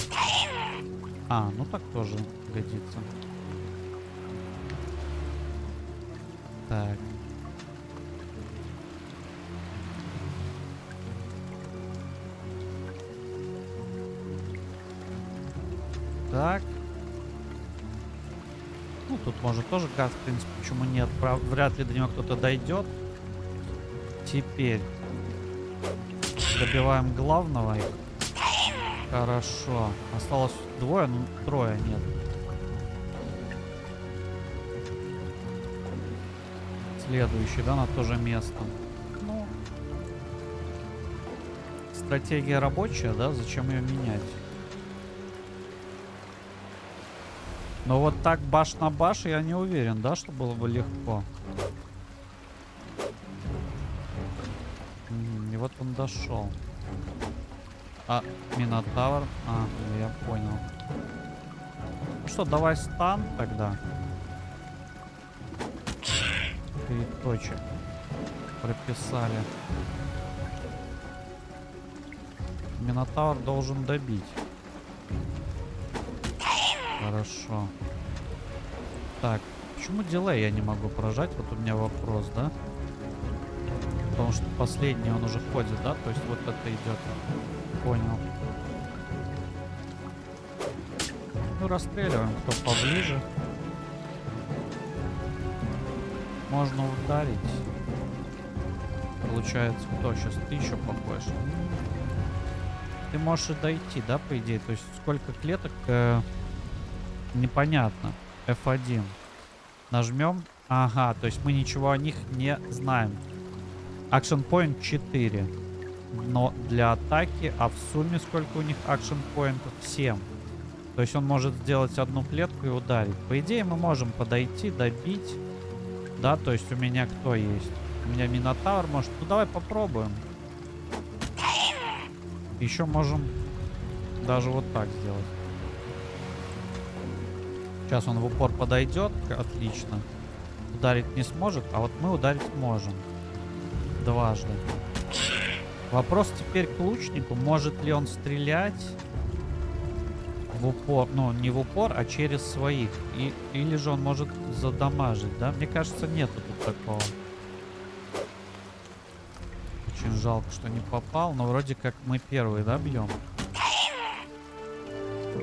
А, ну так тоже годится. Так. Так. Ну, тут может тоже газ, в принципе, почему нет. Вряд ли до него кто-то дойдет. Теперь добиваем главного. Хорошо. Осталось двое, ну трое нет. Следующий, да, на то же место. Ну, стратегия рабочая, да, зачем ее менять? Но вот так баш на баш я не уверен, да, что было бы легко. И вот он дошел. А, Минотавр. А, я понял. Ну что, давай стан тогда. 3 точек. Прописали. Минотавр должен добить. Хорошо. Так, Почему дилей я не могу прожать? Вот у меня вопрос, да? Потому что последний он уже ходит, да? То есть вот это идет. Понял. Ну, расстреливаем, кто поближе. Можно ударить. Получается, кто сейчас? Ты еще похож. Ты можешь и дойти, да, по идее? То есть сколько клеток, непонятно. F1. Нажмем. Ага, то есть мы ничего о них не знаем. Action Point 4. Но для атаки, а в сумме сколько у них Action Point? 7. То есть он может сделать одну клетку и ударить. По идее мы можем подойти, добить. Да, то есть у меня кто есть? У меня Минотавр может. Ну давай попробуем. Еще можем даже вот так сделать. Сейчас он в упор подойдет. Отлично. Ударить не сможет, а вот мы ударить можем. Дважды. Вопрос теперь к лучнику. Может ли он стрелять в упор? Ну, не в упор, а через своих. Или же он может задамажить, да? Мне кажется, нету тут такого. Очень жалко, что не попал. Но вроде как мы первые, да, бьем?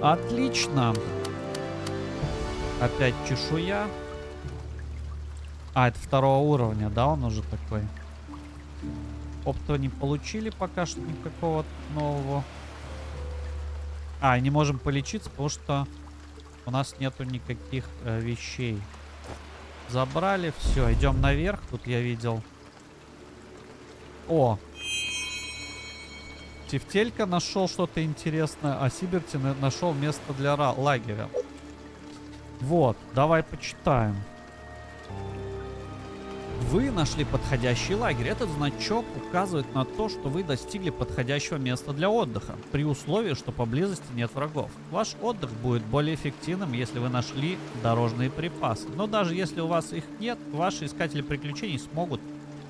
Отлично. Опять чешуя. А, это второго уровня, да, он уже такой. Опыта не получили пока что никакого нового. А, не можем полечиться, потому что у нас нету никаких вещей. Забрали, все, идем наверх. Тут я видел. О! Тефтелька нашел что-то интересное, а Сиберти нашел место для лагеря. Вот, давай почитаем. Вы нашли подходящий лагерь. Этот значок указывает на то, что вы достигли подходящего места для отдыха, при условии, что поблизости нет врагов. Ваш отдых будет более эффективным, если вы нашли дорожные припасы. Но даже если у вас их нет, ваши искатели приключений смогут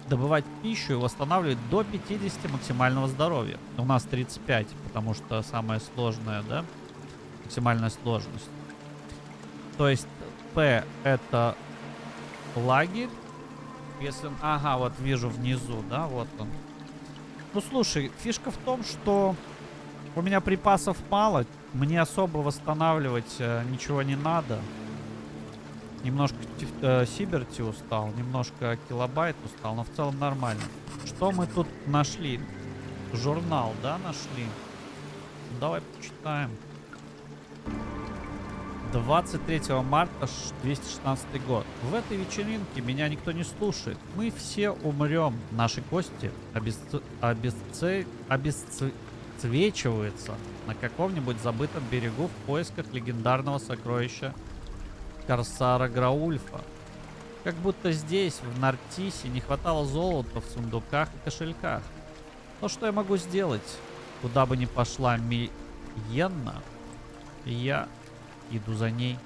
добывать пищу и восстанавливать до 50 максимального здоровья. У нас 35, потому что самое сложное, да? Максимальная сложность. То есть П это лагерь. Если... Ага, вот вижу внизу, да, вот он. Ну, слушай, фишка в том, что у меня припасов мало. Мне особо восстанавливать ничего не надо. Немножко Сиберти устал, немножко Килобайт устал, но в целом нормально. Что мы тут нашли? Журнал, да, нашли? Давай почитаем. 23 марта 216 год. В этой вечеринке меня никто не слушает. Мы все умрем. Наши кости обесцвечиваются на каком-нибудь забытом берегу в поисках легендарного сокровища Корсара Граульфа. Как будто здесь, в Нартисе, не хватало золота в сундуках и кошельках. Но что я могу сделать? Куда бы ни пошла Миенна, я иду за ней.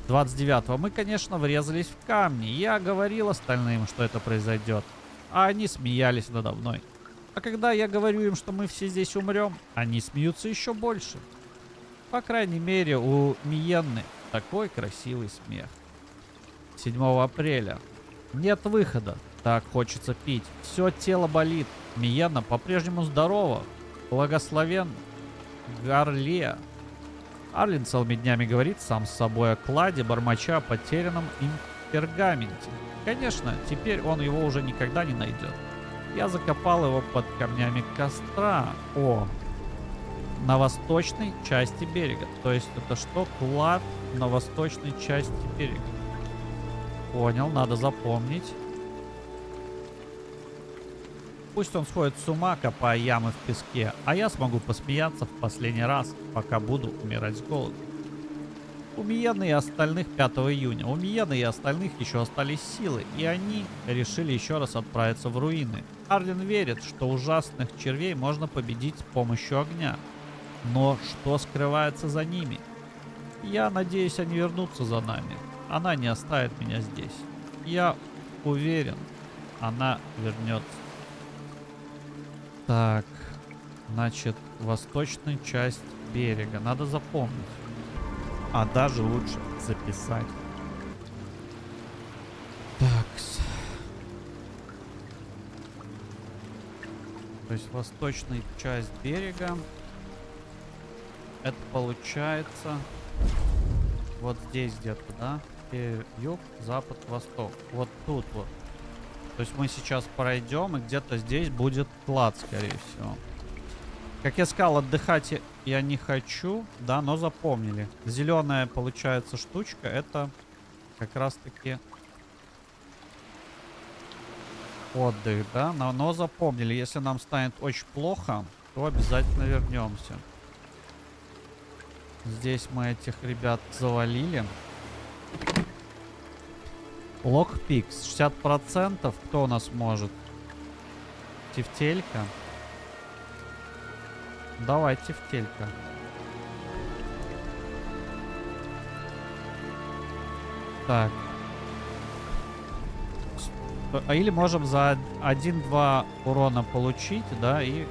29-го мы, конечно, врезались в камни. Я говорил остальным, что это произойдет. А они смеялись надо мной. А когда я говорю им, что мы все здесь умрем, они смеются еще больше. По крайней мере, у Миенны такой красивый смех. 7 апреля. Нет выхода. Так хочется пить. Все тело болит. Миенна по-прежнему здорова. Благословен Гарле. Арлин целыми днями говорит сам с собой о кладе, бормоча о потерянном им пергаменте. Конечно, теперь он его уже никогда не найдет. Я закопал его под камнями костра. О, на восточной части берега. То есть это что? Клад на восточной части берега. Понял, надо запомнить. Пусть он сходит с ума, копая ямы в песке, а я смогу посмеяться в последний раз, пока буду умирать с голоду. У Миены и остальных 5 июня. У Миены и остальных еще остались силы, и они решили еще раз отправиться в руины. Арлин верит, что ужасных червей можно победить с помощью огня. Но что скрывается за ними? Я надеюсь, они вернутся за нами. Она не оставит меня здесь. Я уверен, она вернется. Так, значит, восточная часть берега. Надо запомнить. А даже лучше записать. То есть восточная часть берега. Это получается вот здесь где-то, да? Юг, запад, восток. Вот тут вот. То есть мы сейчас пройдем, и где-то здесь будет клад, скорее всего. Как я сказал, отдыхать я не хочу, да, но запомнили. Зеленая, получается, штучка, это как раз-таки отдых, да. Но запомнили, если нам станет очень плохо, то обязательно вернемся. Здесь мы этих ребят завалили. Локпикс 60%. Кто у нас может? Тефтелька. Давай, тефтелька. Так. Или можем за 1-2 урона получить, да, и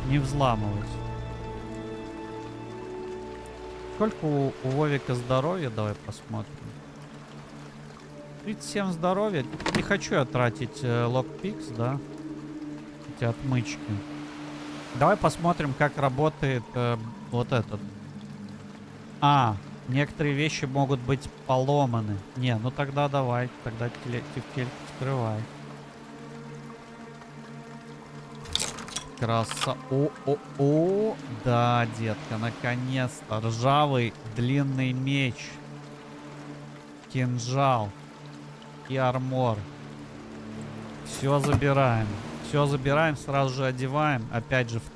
не взламывать. Сколько у Вовика здоровья? Давай посмотрим. 37 здоровья. Не хочу я тратить локпикс, да. Эти отмычки. Давай посмотрим, как работает вот этот. Некоторые вещи могут быть поломаны. Не, ну тогда давай. Тогда тефтельку скрывай. О, да, детка, наконец-то. Ржавый длинный меч. Кинжал. И армор. Все забираем. Все забираем, сразу же одеваем. Опять же, в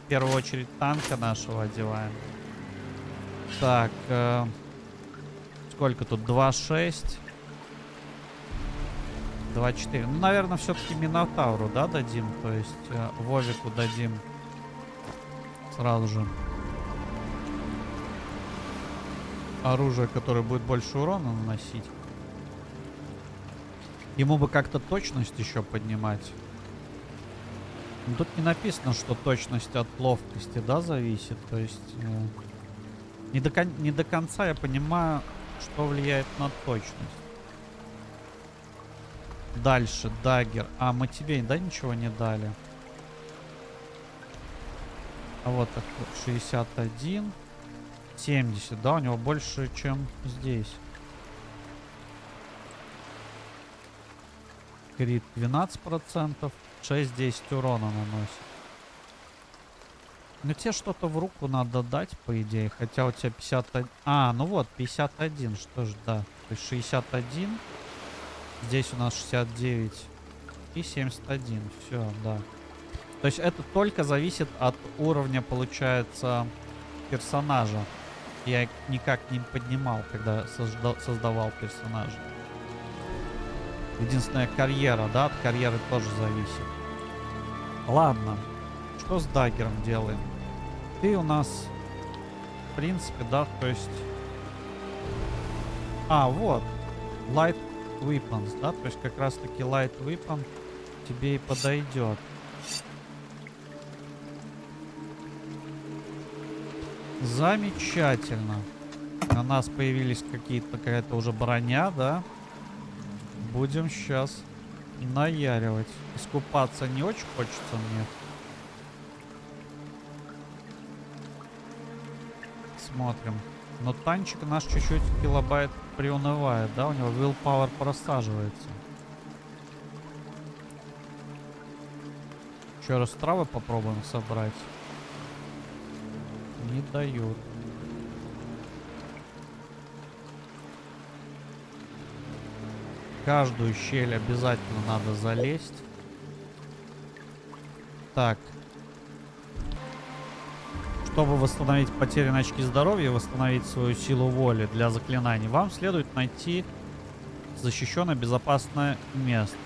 первую очередь танка нашего одеваем. Так, сколько тут? 2,6. 2,4. Ну, наверное, все-таки Минотавру, да, дадим? То есть Вовику дадим сразу же оружие, которое будет больше урона наносить. Ему бы как-то точность еще поднимать. Но тут не написано, что точность от ловкости, да, зависит. То есть не до конца я понимаю, что влияет на точность. Дальше, даггер. Мы тебе, да, ничего не дали? А вот так, 61. 70, да, у него больше, чем здесь. Крит 12%. 6-10 урона наносит. Ну тебе что-то в руку надо дать, по идее. Хотя у тебя 51. Ну вот, 51. Что ж, да. То есть 61. Здесь у нас 69. И 71. Все, да. То есть это только зависит от уровня, получается, персонажа. Я никак не поднимал, когда создавал персонажа. Единственная карьера, да, от карьеры тоже зависит. Ладно. Что с даггером делаем? Ты у нас, в принципе, да, то есть... вот. Light Weapons, да, то есть как раз-таки Light Weapon тебе и подойдет. Замечательно. У нас появились какая-то уже броня, да. Будем сейчас наяривать. Искупаться не очень хочется мне. Смотрим. Но танчик наш чуть-чуть килобайт приунывает, да? У него willpower просаживается. Еще раз травы попробуем собрать. Не дают. Каждую щель обязательно надо залезть. Так. Чтобы восстановить потерянные очки здоровья и восстановить свою силу воли для заклинаний, вам следует найти защищенное безопасное место.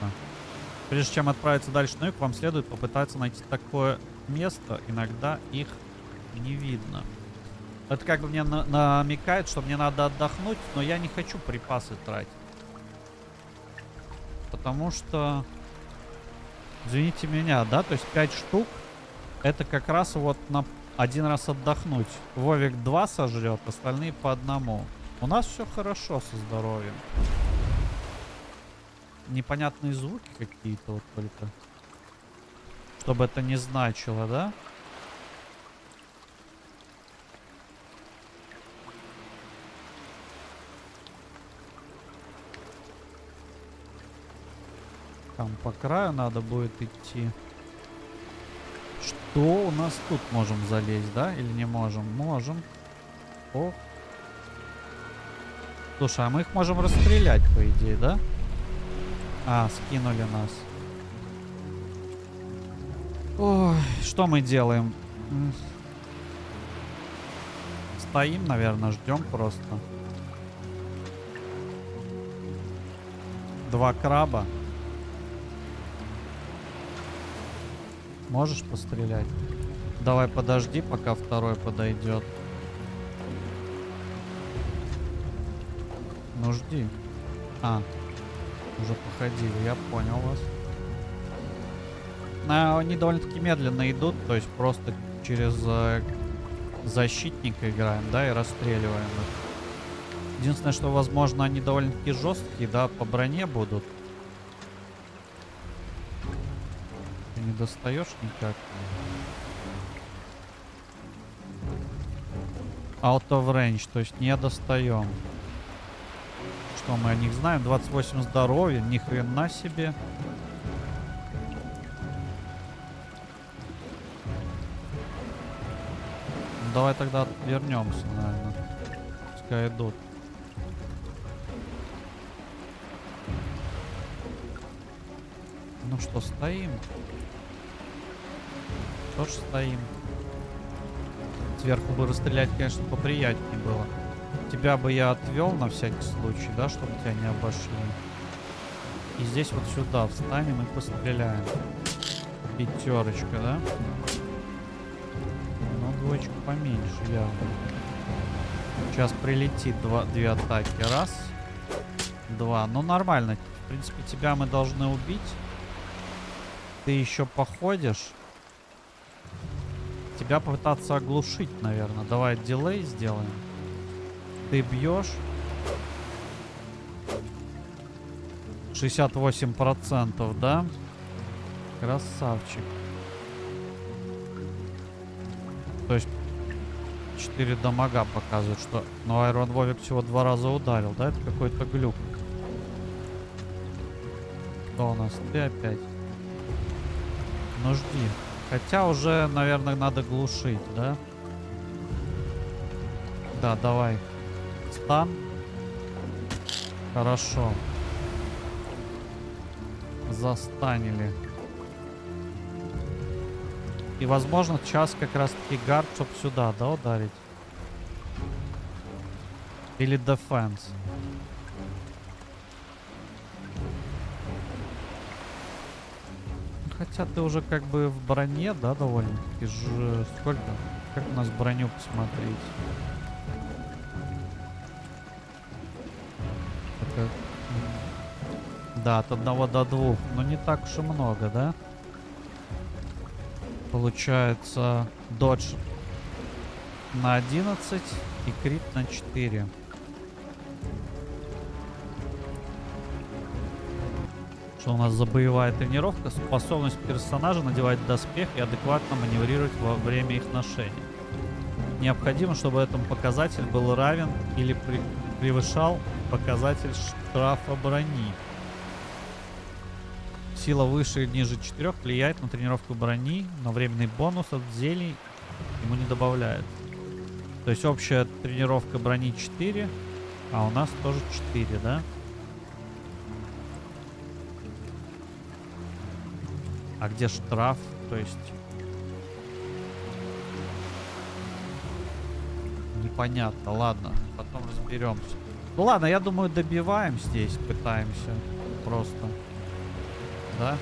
Прежде чем отправиться дальше на юг, вам следует попытаться найти такое место. Иногда их не видно. Это как бы мне намекает, что мне надо отдохнуть, но я не хочу припасы тратить. Потому что, извините меня, да, то есть 5 штук, это как раз вот на один раз отдохнуть. Вовик 2 сожрет, остальные по одному. У нас все хорошо со здоровьем. Непонятные звуки какие-то вот только. Что бы это ни значило, да? Там по краю надо будет идти. Что у нас тут можем залезть, да? Или не можем? Можем. О. Слушай, а мы их можем расстрелять, по идее, да? А, скинули нас. Ой, что мы делаем? Стоим, наверное, ждем просто. 2 краба. Можешь пострелять? Давай подожди, пока второй подойдет. Ну жди. А, уже походили, я понял вас. Они довольно-таки медленно идут, то есть просто через защитника играем, да, и расстреливаем их. Единственное, что, возможно, они довольно-таки жесткие, да, по броне будут. Ты не достаешь никак. Out of range, то есть не достаем. Что мы о них знаем? 28 здоровья, ни хрена себе. Давай тогда вернемся, наверное. Пускай идут. Ну что, стоим? Что ж стоим? Сверху бы расстрелять, конечно, поприятнее было. Тебя бы я отвел на всякий случай, да, чтобы тебя не обошли. И здесь вот сюда встанем и постреляем. 5, да? Ну, 2 поменьше, явно. Сейчас прилетит 2 атаки. 1, 2. Ну, нормально. В принципе, тебя мы должны убить. Ты еще походишь. Тебя попытаться оглушить, наверное. Давай дилей сделаем. Ты бьешь. 68%, да? Красавчик. То есть 4 дамага показывает, что... Но Айрон Вовик всего 2 раза ударил, да? Это какой-то глюк. Что у нас? Ты опять. Ну жди. Хотя уже, наверное, надо глушить, да? Да, давай. Стан. Хорошо. Застанили. И, возможно, сейчас как раз-таки гард, чтобы сюда, да, ударить? Или дефенс. Хотя ты уже как бы в броне, да, довольно-таки же. Сколько? Как у нас броню посмотреть? Это... Да, от 1 до 2. Но не так уж и много, да? Получается, додж на 11 и крит на 4. Что у нас за боевая тренировка? Способность персонажа надевать доспех и адекватно маневрировать во время их ношения. Необходимо, чтобы этот показатель был равен или превышал показатель штрафа брони. Сила выше и ниже 4 влияет на тренировку брони, но временный бонус от зелий ему не добавляет. То есть общая тренировка брони 4, а у нас тоже 4, да? А где штраф? То есть... Непонятно. Ладно, потом разберемся. Ну ладно, я думаю, добиваем здесь. Пытаемся просто. Да?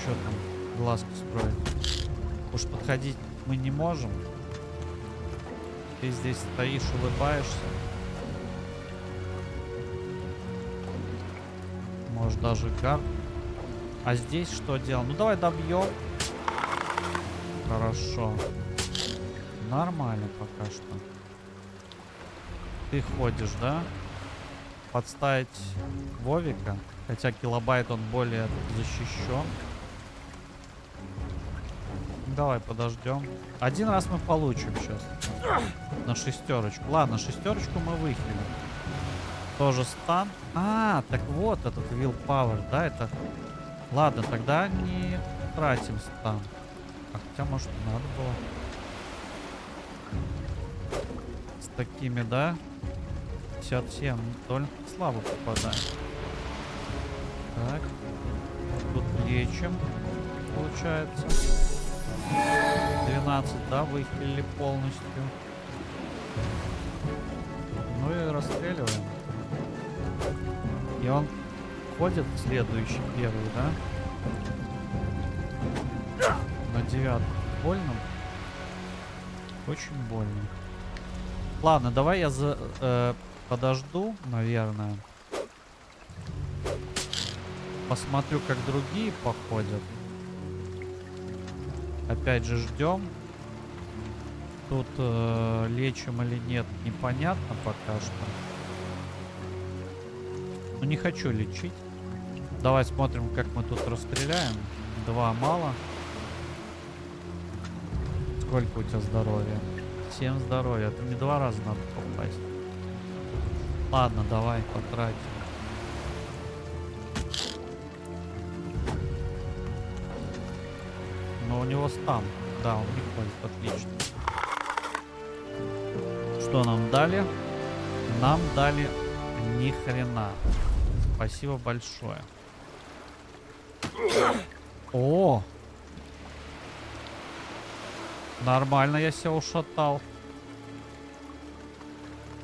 Что там? Глазки строить. Уж подходить мы не можем. Ты здесь стоишь, улыбаешься. Может даже гард. А здесь что делаем? Ну давай добьем. Хорошо. Нормально пока что. Ты ходишь, да? Подставить Вовика. Хотя килобайт он более защищен. давай подождем. Один раз мы получим сейчас. На шестерочку. Ладно, шестерочку мы выхилим. Тоже стан. А, так вот этот willpower, да, это... Ладно, тогда не тратим стан. А хотя, может, надо было. С такими, да? 57. Довольно слабо попадаем. Так. Вот тут лечим. Получается. 12, да, выхилили полностью. Ну и расстреливаем. И он ходит следующий, первый, да? На 9. Больно? Очень больно. Ладно, давай я подожду, наверное. Посмотрю, как другие походят. Опять же ждем. Тут лечим или нет, непонятно пока что. Но не хочу лечить. Давай смотрим, как мы тут расстреляем. 2 мало. Сколько у тебя здоровья? 7 здоровья. Это не 2 раза надо попасть. Ладно, давай потратим. Но у него стан. Да, он не ходит. Отлично. Что нам дали? Нам дали ни хрена. Спасибо большое. О! Нормально я себя ушатал.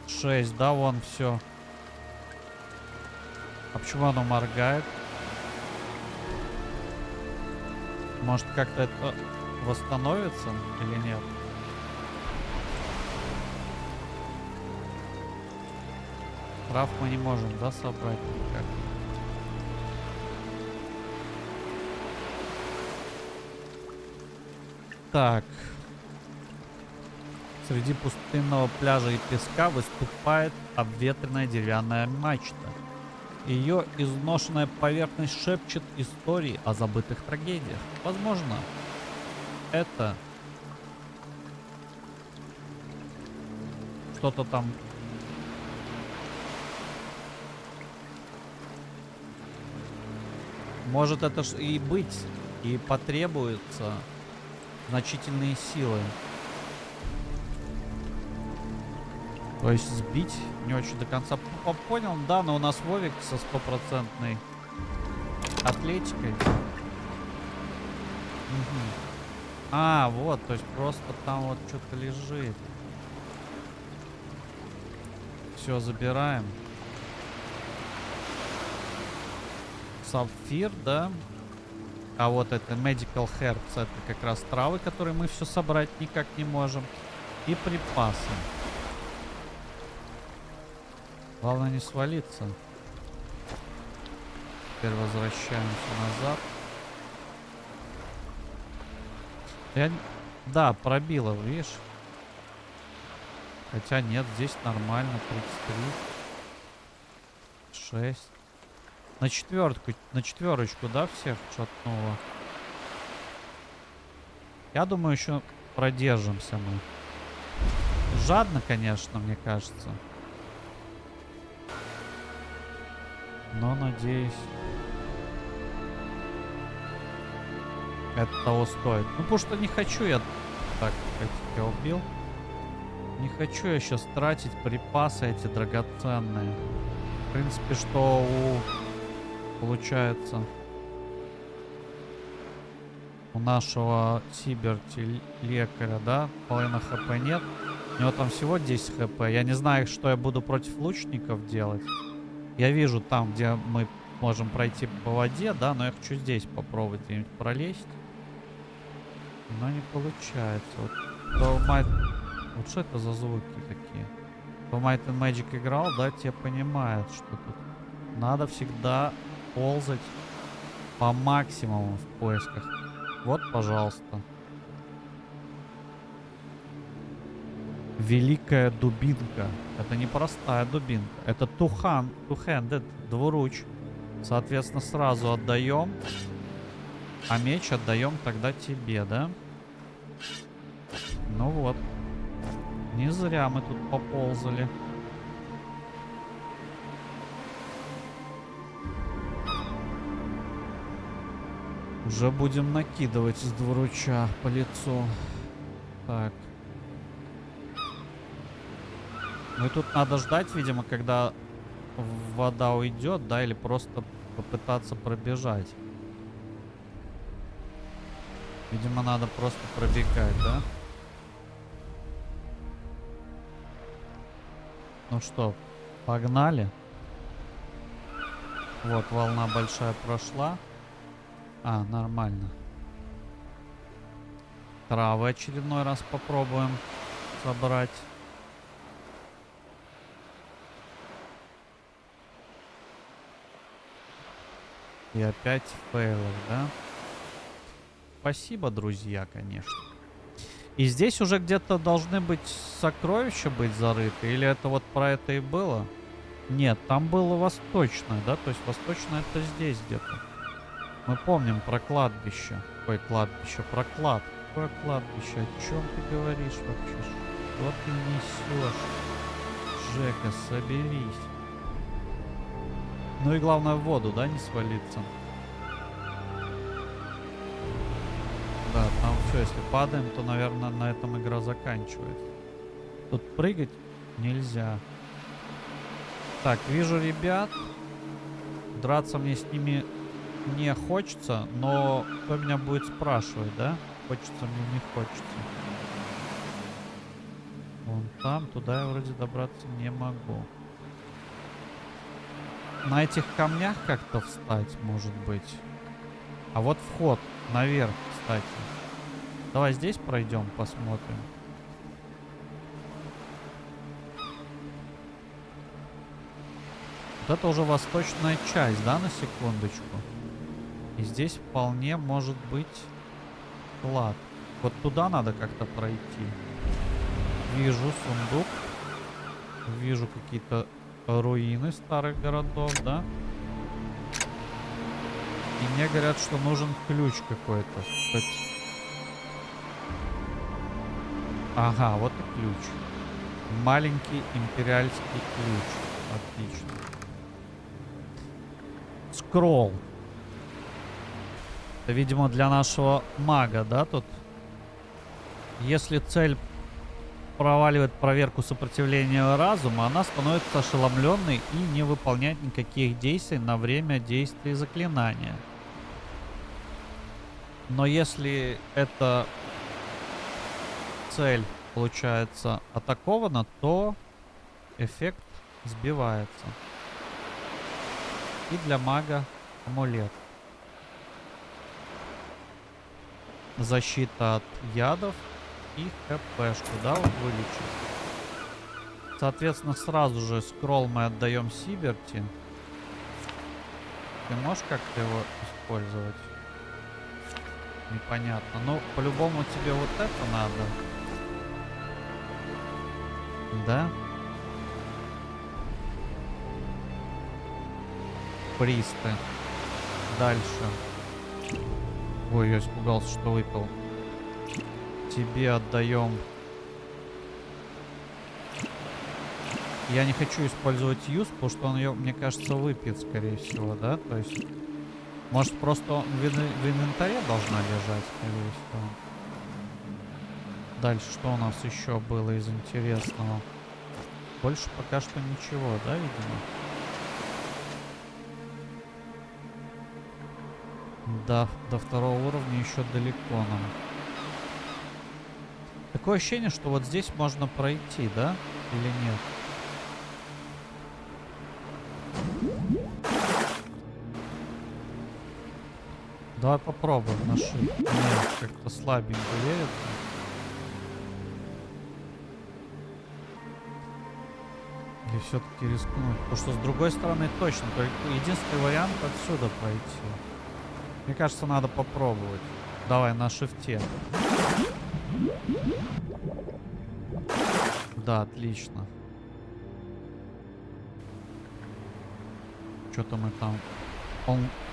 6, да, вон все. А почему оно моргает? Может, как-то это восстановится или нет? Прав мы не можем, да, собрать никак? Так. Среди пустынного пляжа и песка выступает обветренная деревянная мачта. Ее изношенная поверхность шепчет истории о забытых трагедиях. Возможно, это что-то там. Может, это ж и быть, и потребуется значительные силы. То есть сбить не очень до конца понял. Да, но у нас Вовик со 100% атлетикой. Угу. А, вот, то есть просто там вот что-то лежит. Все, забираем. Сапфир, да? А вот это Medical Herbs, это как раз травы, которые мы все собрать никак не можем. И припасы. Главное не свалиться. Теперь возвращаемся назад. Да, пробило, видишь? Хотя нет, здесь нормально. 33. 6. На четверочку, да, всех шатнуло. Я думаю, еще продержимся мы. Жадно, конечно, мне кажется. Но, надеюсь, это того стоит. Ну, потому что не хочу я... Так, я убил. Не хочу я сейчас тратить припасы эти драгоценные. В принципе, что получается... У нашего Сиберти лекаря, да? Половина хп нет. У него там всего 10 хп. Я не знаю, что я буду против лучников делать. Я вижу там, где мы можем пройти по воде, да, но я хочу здесь попробовать где-нибудь пролезть. Но не получается. Вот что это за звуки такие? Кто Might and Magic играл, да, те понимают, что тут надо всегда ползать по максимуму в поисках. Вот, пожалуйста. Великая дубинка. Это не простая дубинка. Это two-handed, двуруч. Соответственно, сразу отдаем. А меч отдаем тогда тебе, да? Ну вот. Не зря мы тут поползали. Уже будем накидывать из двуруча по лицу. Так. Ну и тут надо ждать, видимо, когда вода уйдет, да, или просто попытаться пробежать. Видимо, надо просто пробегать, да? Ну что, погнали. Вот, волна большая прошла. А, нормально. Травы очередной раз попробуем собрать. И опять фейлов, да? Спасибо, друзья, конечно. И здесь уже где-то должны быть сокровища быть зарыты? Или это вот про это и было? Нет, там было восточное, да? То есть восточное это здесь где-то. Мы помним про кладбище. Ой, кладбище, про клад. Какое кладбище? О чем ты говоришь вообще? Что ты несешь? Жека, соберись. Ну и главное в воду, да, не свалиться. Да, там все, если падаем, то, наверное, на этом игра заканчивается. Тут прыгать нельзя. Так, вижу ребят. Драться мне с ними не хочется, но кто меня будет спрашивать, да? Хочется мне, не хочется. Вон там, туда я вроде добраться не могу. На этих камнях как-то встать, может быть. А вот вход наверх, кстати. Давай здесь пройдем, посмотрим. Вот это уже восточная часть, да, на секундочку. И здесь вполне может быть клад. Вот туда надо как-то пройти. Вижу сундук. Вижу какие-то руины старых городов, да? И мне говорят, что нужен ключ какой-то. Ага, вот и ключ. Маленький империальский ключ. Отлично. Скролл. Это, видимо, для нашего мага, да, тут? Если цель проваливает проверку сопротивления разума, она становится ошеломленной и не выполняет никаких действий на время действия заклинания. Но если эта цель, получается, атакована, то эффект сбивается. И для мага амулет. Защита от ядов и хпшку, да, вот вылечить. Соответственно, сразу же скролл мы отдаем Сиберти. Ты можешь как-то его использовать? Непонятно. Ну, по-любому тебе вот это надо. Да? Присты. Дальше. Ой, я испугался, что выпал. Тебе отдаем. Я не хочу использовать юз, потому что он ее, мне кажется, выпьет, скорее всего, да? То есть, может, просто в инвентаре должна лежать, скорее всего. Дальше, что у нас еще было из интересного? Больше пока что ничего, да, видимо? Да, до второго уровня еще далеко нам. Такое ощущение, что вот здесь можно пройти, да? Или нет? Давай попробуем на шип. Нет, как-то слабенько верится. Или все-таки рискнуть? Потому что с другой стороны точно. Только единственный вариант отсюда пройти. Мне кажется, надо попробовать. Давай на шифте. Да, отлично. Что-то мы там...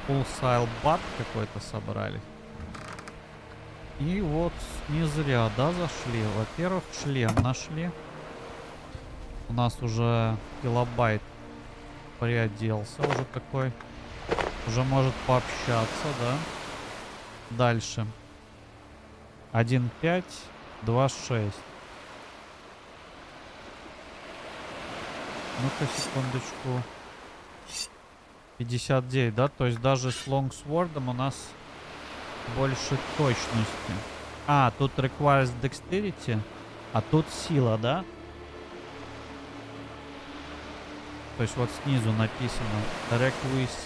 Pulsile Bat какой-то собрали. И вот не зря, да, зашли. Во-первых, шлем нашли. У нас уже килобайт приоделся уже такой. Уже может пообщаться, да. Дальше. 1.5, 2.6. Ну-ка, секундочку. 59, да? То есть даже с лонгсвордом у нас больше точности. А, тут requires dexterity, а тут сила, да? То есть вот снизу написано requisites.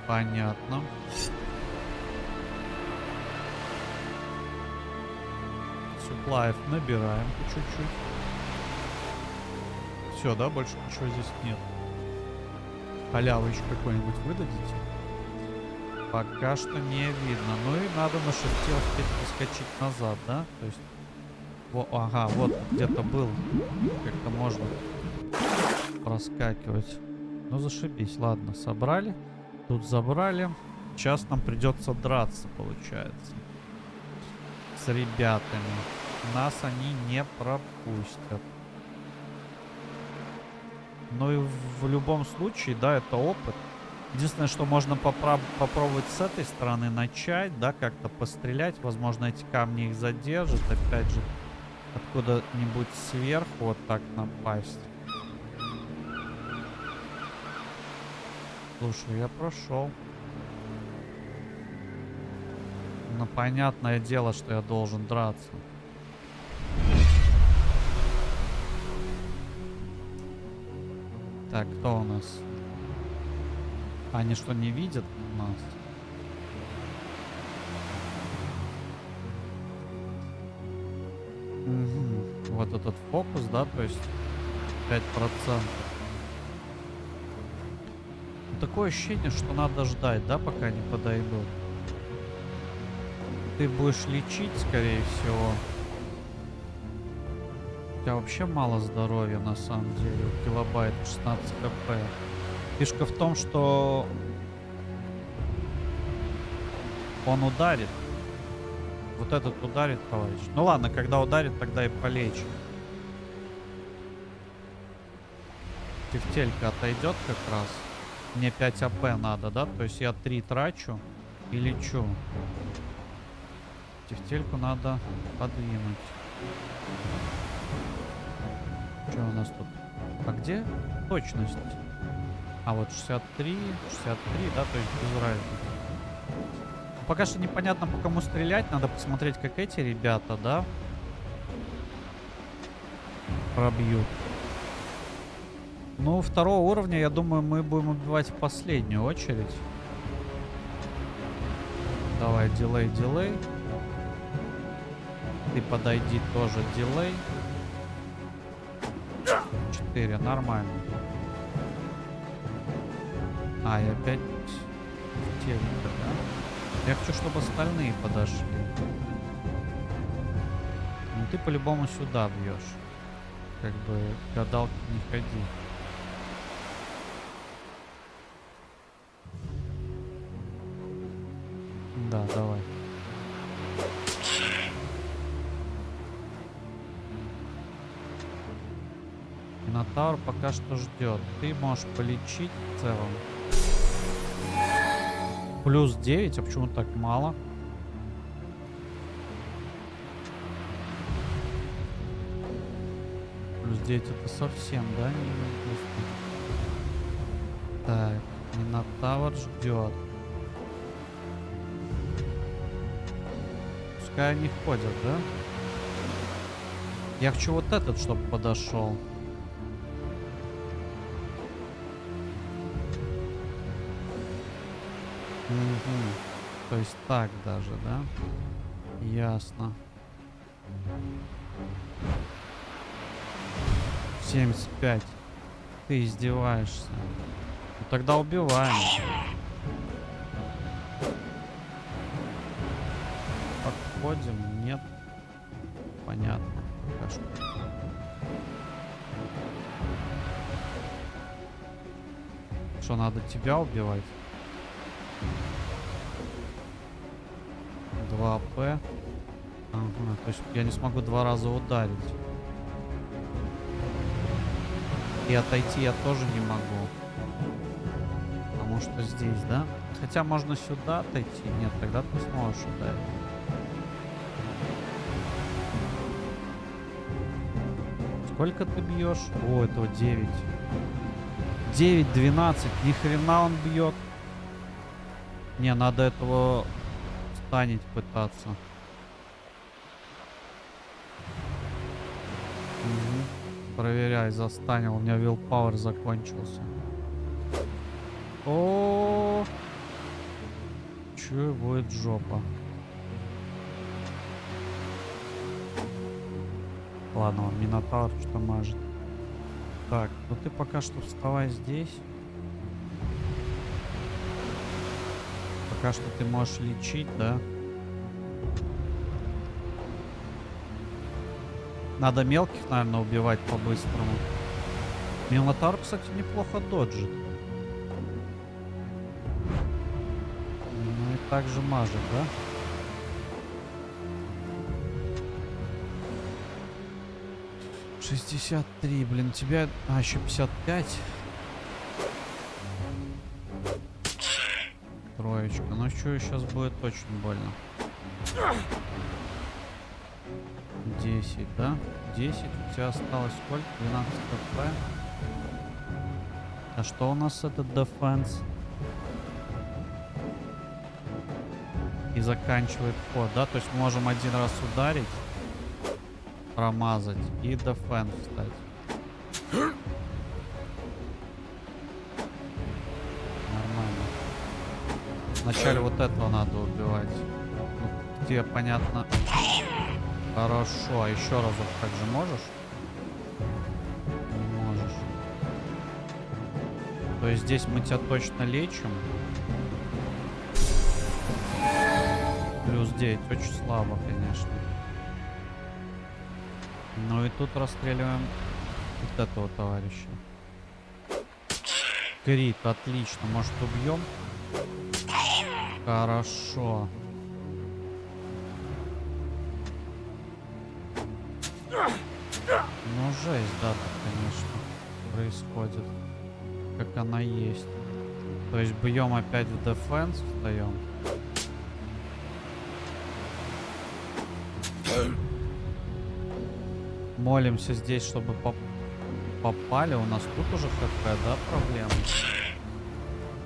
Понятно. Supplies набираем по чуть-чуть. Все, да? Больше ничего здесь нет. Халяву еще какой-нибудь выдадите? Пока что не видно. Ну и надо на шифте успеть проскочить назад, да? То есть... ага, вот где-то был. Как-то можно проскакивать. Ну зашибись. Ладно, собрали. Тут забрали. Сейчас нам придется драться, получается. С ребятами. Нас они не пропустят. Ну и в любом случае, да, это опыт. Единственное, что можно попробовать с этой стороны начать, да, как-то пострелять. Возможно, эти камни их задержат. Опять же, откуда-нибудь сверху вот так напасть. Слушай, я прошел. Ну, понятное дело, что я должен драться. Так, кто у нас? Они что, не видят нас? Угу. Вот этот фокус, да, то есть 5%. Такое ощущение, что надо ждать, да, пока не подойдут. Ты будешь лечить, скорее всего. У тебя вообще мало здоровья, на самом деле. Килобайт 16 хп. Фишка в том, что он ударит. Вот этот ударит, товарищ. Ну ладно, когда ударит, тогда и полечим. Тефтелька отойдет как раз. Мне 5 АП надо, да? То есть я 3 трачу и лечу. Тефтельку надо подвинуть. Что у нас тут? А где точность? А вот 63, 63, да, то есть без разницы. Пока что непонятно, по кому стрелять. Надо посмотреть, как эти ребята, да, пробьют. Ну, второго уровня, я думаю, мы будем убивать в последнюю очередь. Давай, дилей, дилей. Ты подойди тоже, дилей. 4, нормально. А, и опять техника, да? Я хочу, чтобы остальные подошли. Ну ты по-любому сюда бьешь. Как бы гадалки не ходи. Да, давай. Минотавр пока что ждет. Ты можешь полечить в целом. Плюс 9, а почему так мало? Плюс 9 это совсем, да, не вкусно. Так, Минотавр ждет. Пускай они ходят, да? Я хочу вот этот, чтобы подошел. Угу. То есть так даже, да? Ясно. 75. Ты издеваешься. Ну, тогда убиваем. Подходим? Нет. Понятно. Пока что. Что, надо тебя убивать? 2 АП. Ага, то есть я не смогу 2 раза ударить. И отойти я тоже не могу. Потому что здесь, да? Хотя можно сюда отойти. Нет, тогда ты сможешь ударить. Сколько ты бьешь? О, этого 9. 9, 12. Ни хрена он бьет. Не, надо этого станить пытаться. Угу. Проверяй, застанил. У меня willpower закончился. О, чё будет жопа? Ладно, он Минотавр что мажет. Так, ну ты пока что вставай здесь. Пока что ты можешь лечить, да? Надо мелких, наверное, убивать по-быстрому. Минотавр, кстати, неплохо доджит. Ну и также мажет, да? — 63, блин, тебя... А, еще 55. Троечка. Ну что, сейчас будет очень больно. 10, да? 10. У тебя осталось сколько? 12 хп. А что у нас этот defense? И заканчивает ход, да? То есть мы можем один раз ударить, промазать и defense встать. Нормально. Вначале вот этого надо убивать. Ну, тебе понятно. Хорошо. А еще разок так же можешь? Не можешь. То есть здесь мы тебя точно лечим. Плюс 9. Очень слабо, конечно. Ну и тут расстреливаем вот этого товарища. Крит, отлично. Может, убьем? Хорошо. Ну, жесть, да, тут, конечно, происходит. Как она есть. То есть бьем опять в дефенс, встаем. Молимся здесь, чтобы попали. У нас тут уже хп, да, проблема?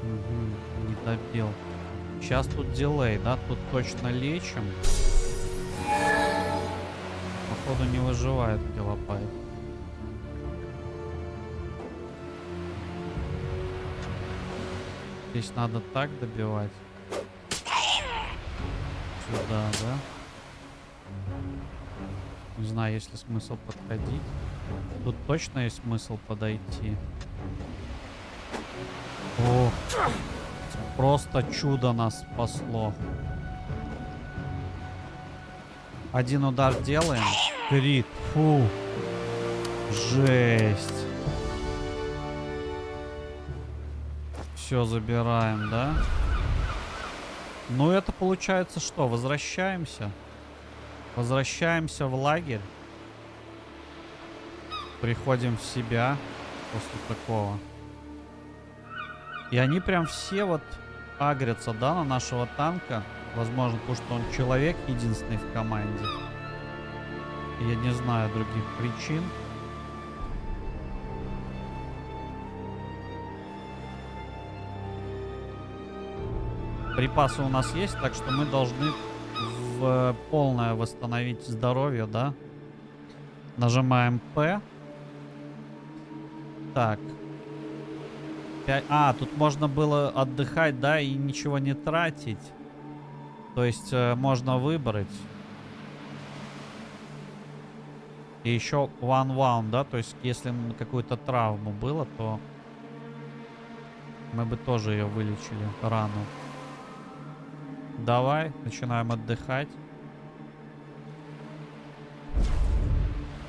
Угу, не добил. Сейчас тут дилей, да? Тут точно лечим. Походу не выживает килопайт. Здесь надо так добивать. Сюда, да? Не знаю, есть ли смысл подходить. Тут точно есть смысл подойти. О, просто чудо нас спасло. Один удар делаем. Крит. Фу. Жесть. Все забираем, да? Ну это получается что? Возвращаемся. Возвращаемся в лагерь. Приходим в себя после такого. И они прям все вот агрятся, да, на нашего танка. Возможно, потому что он человек единственный в команде. Я не знаю других причин. Припасы у нас есть, так что мы должны в полное восстановить здоровье, да? Нажимаем P. Так. 5... А, тут можно было отдыхать, да, и ничего не тратить. То есть можно выбрать. И еще one wound, да, то есть если какую-то травму было, то мы бы тоже ее вылечили, рану. Давай, начинаем отдыхать.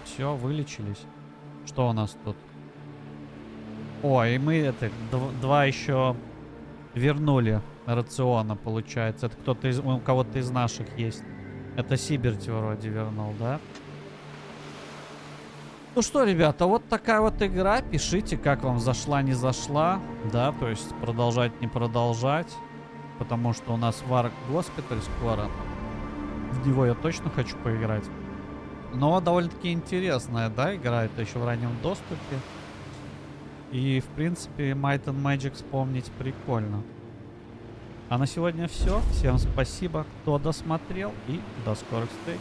Все, вылечились. Что у нас тут? О, и мы это, два еще вернули рациона, получается. Это кто-то из, у кого-то из наших есть. Это Сиберти вроде вернул, да? Ну что, ребята, вот такая вот игра. Пишите, как вам зашла, не зашла. Да, то есть продолжать, не продолжать. Потому что у нас War Госпиталь скоро. В него я точно хочу поиграть. Но довольно-таки интересная, да, игра. Это еще в раннем доступе. И, в принципе, Might and Magic вспомнить прикольно. А на сегодня все. Всем спасибо, кто досмотрел. И до скорых встреч.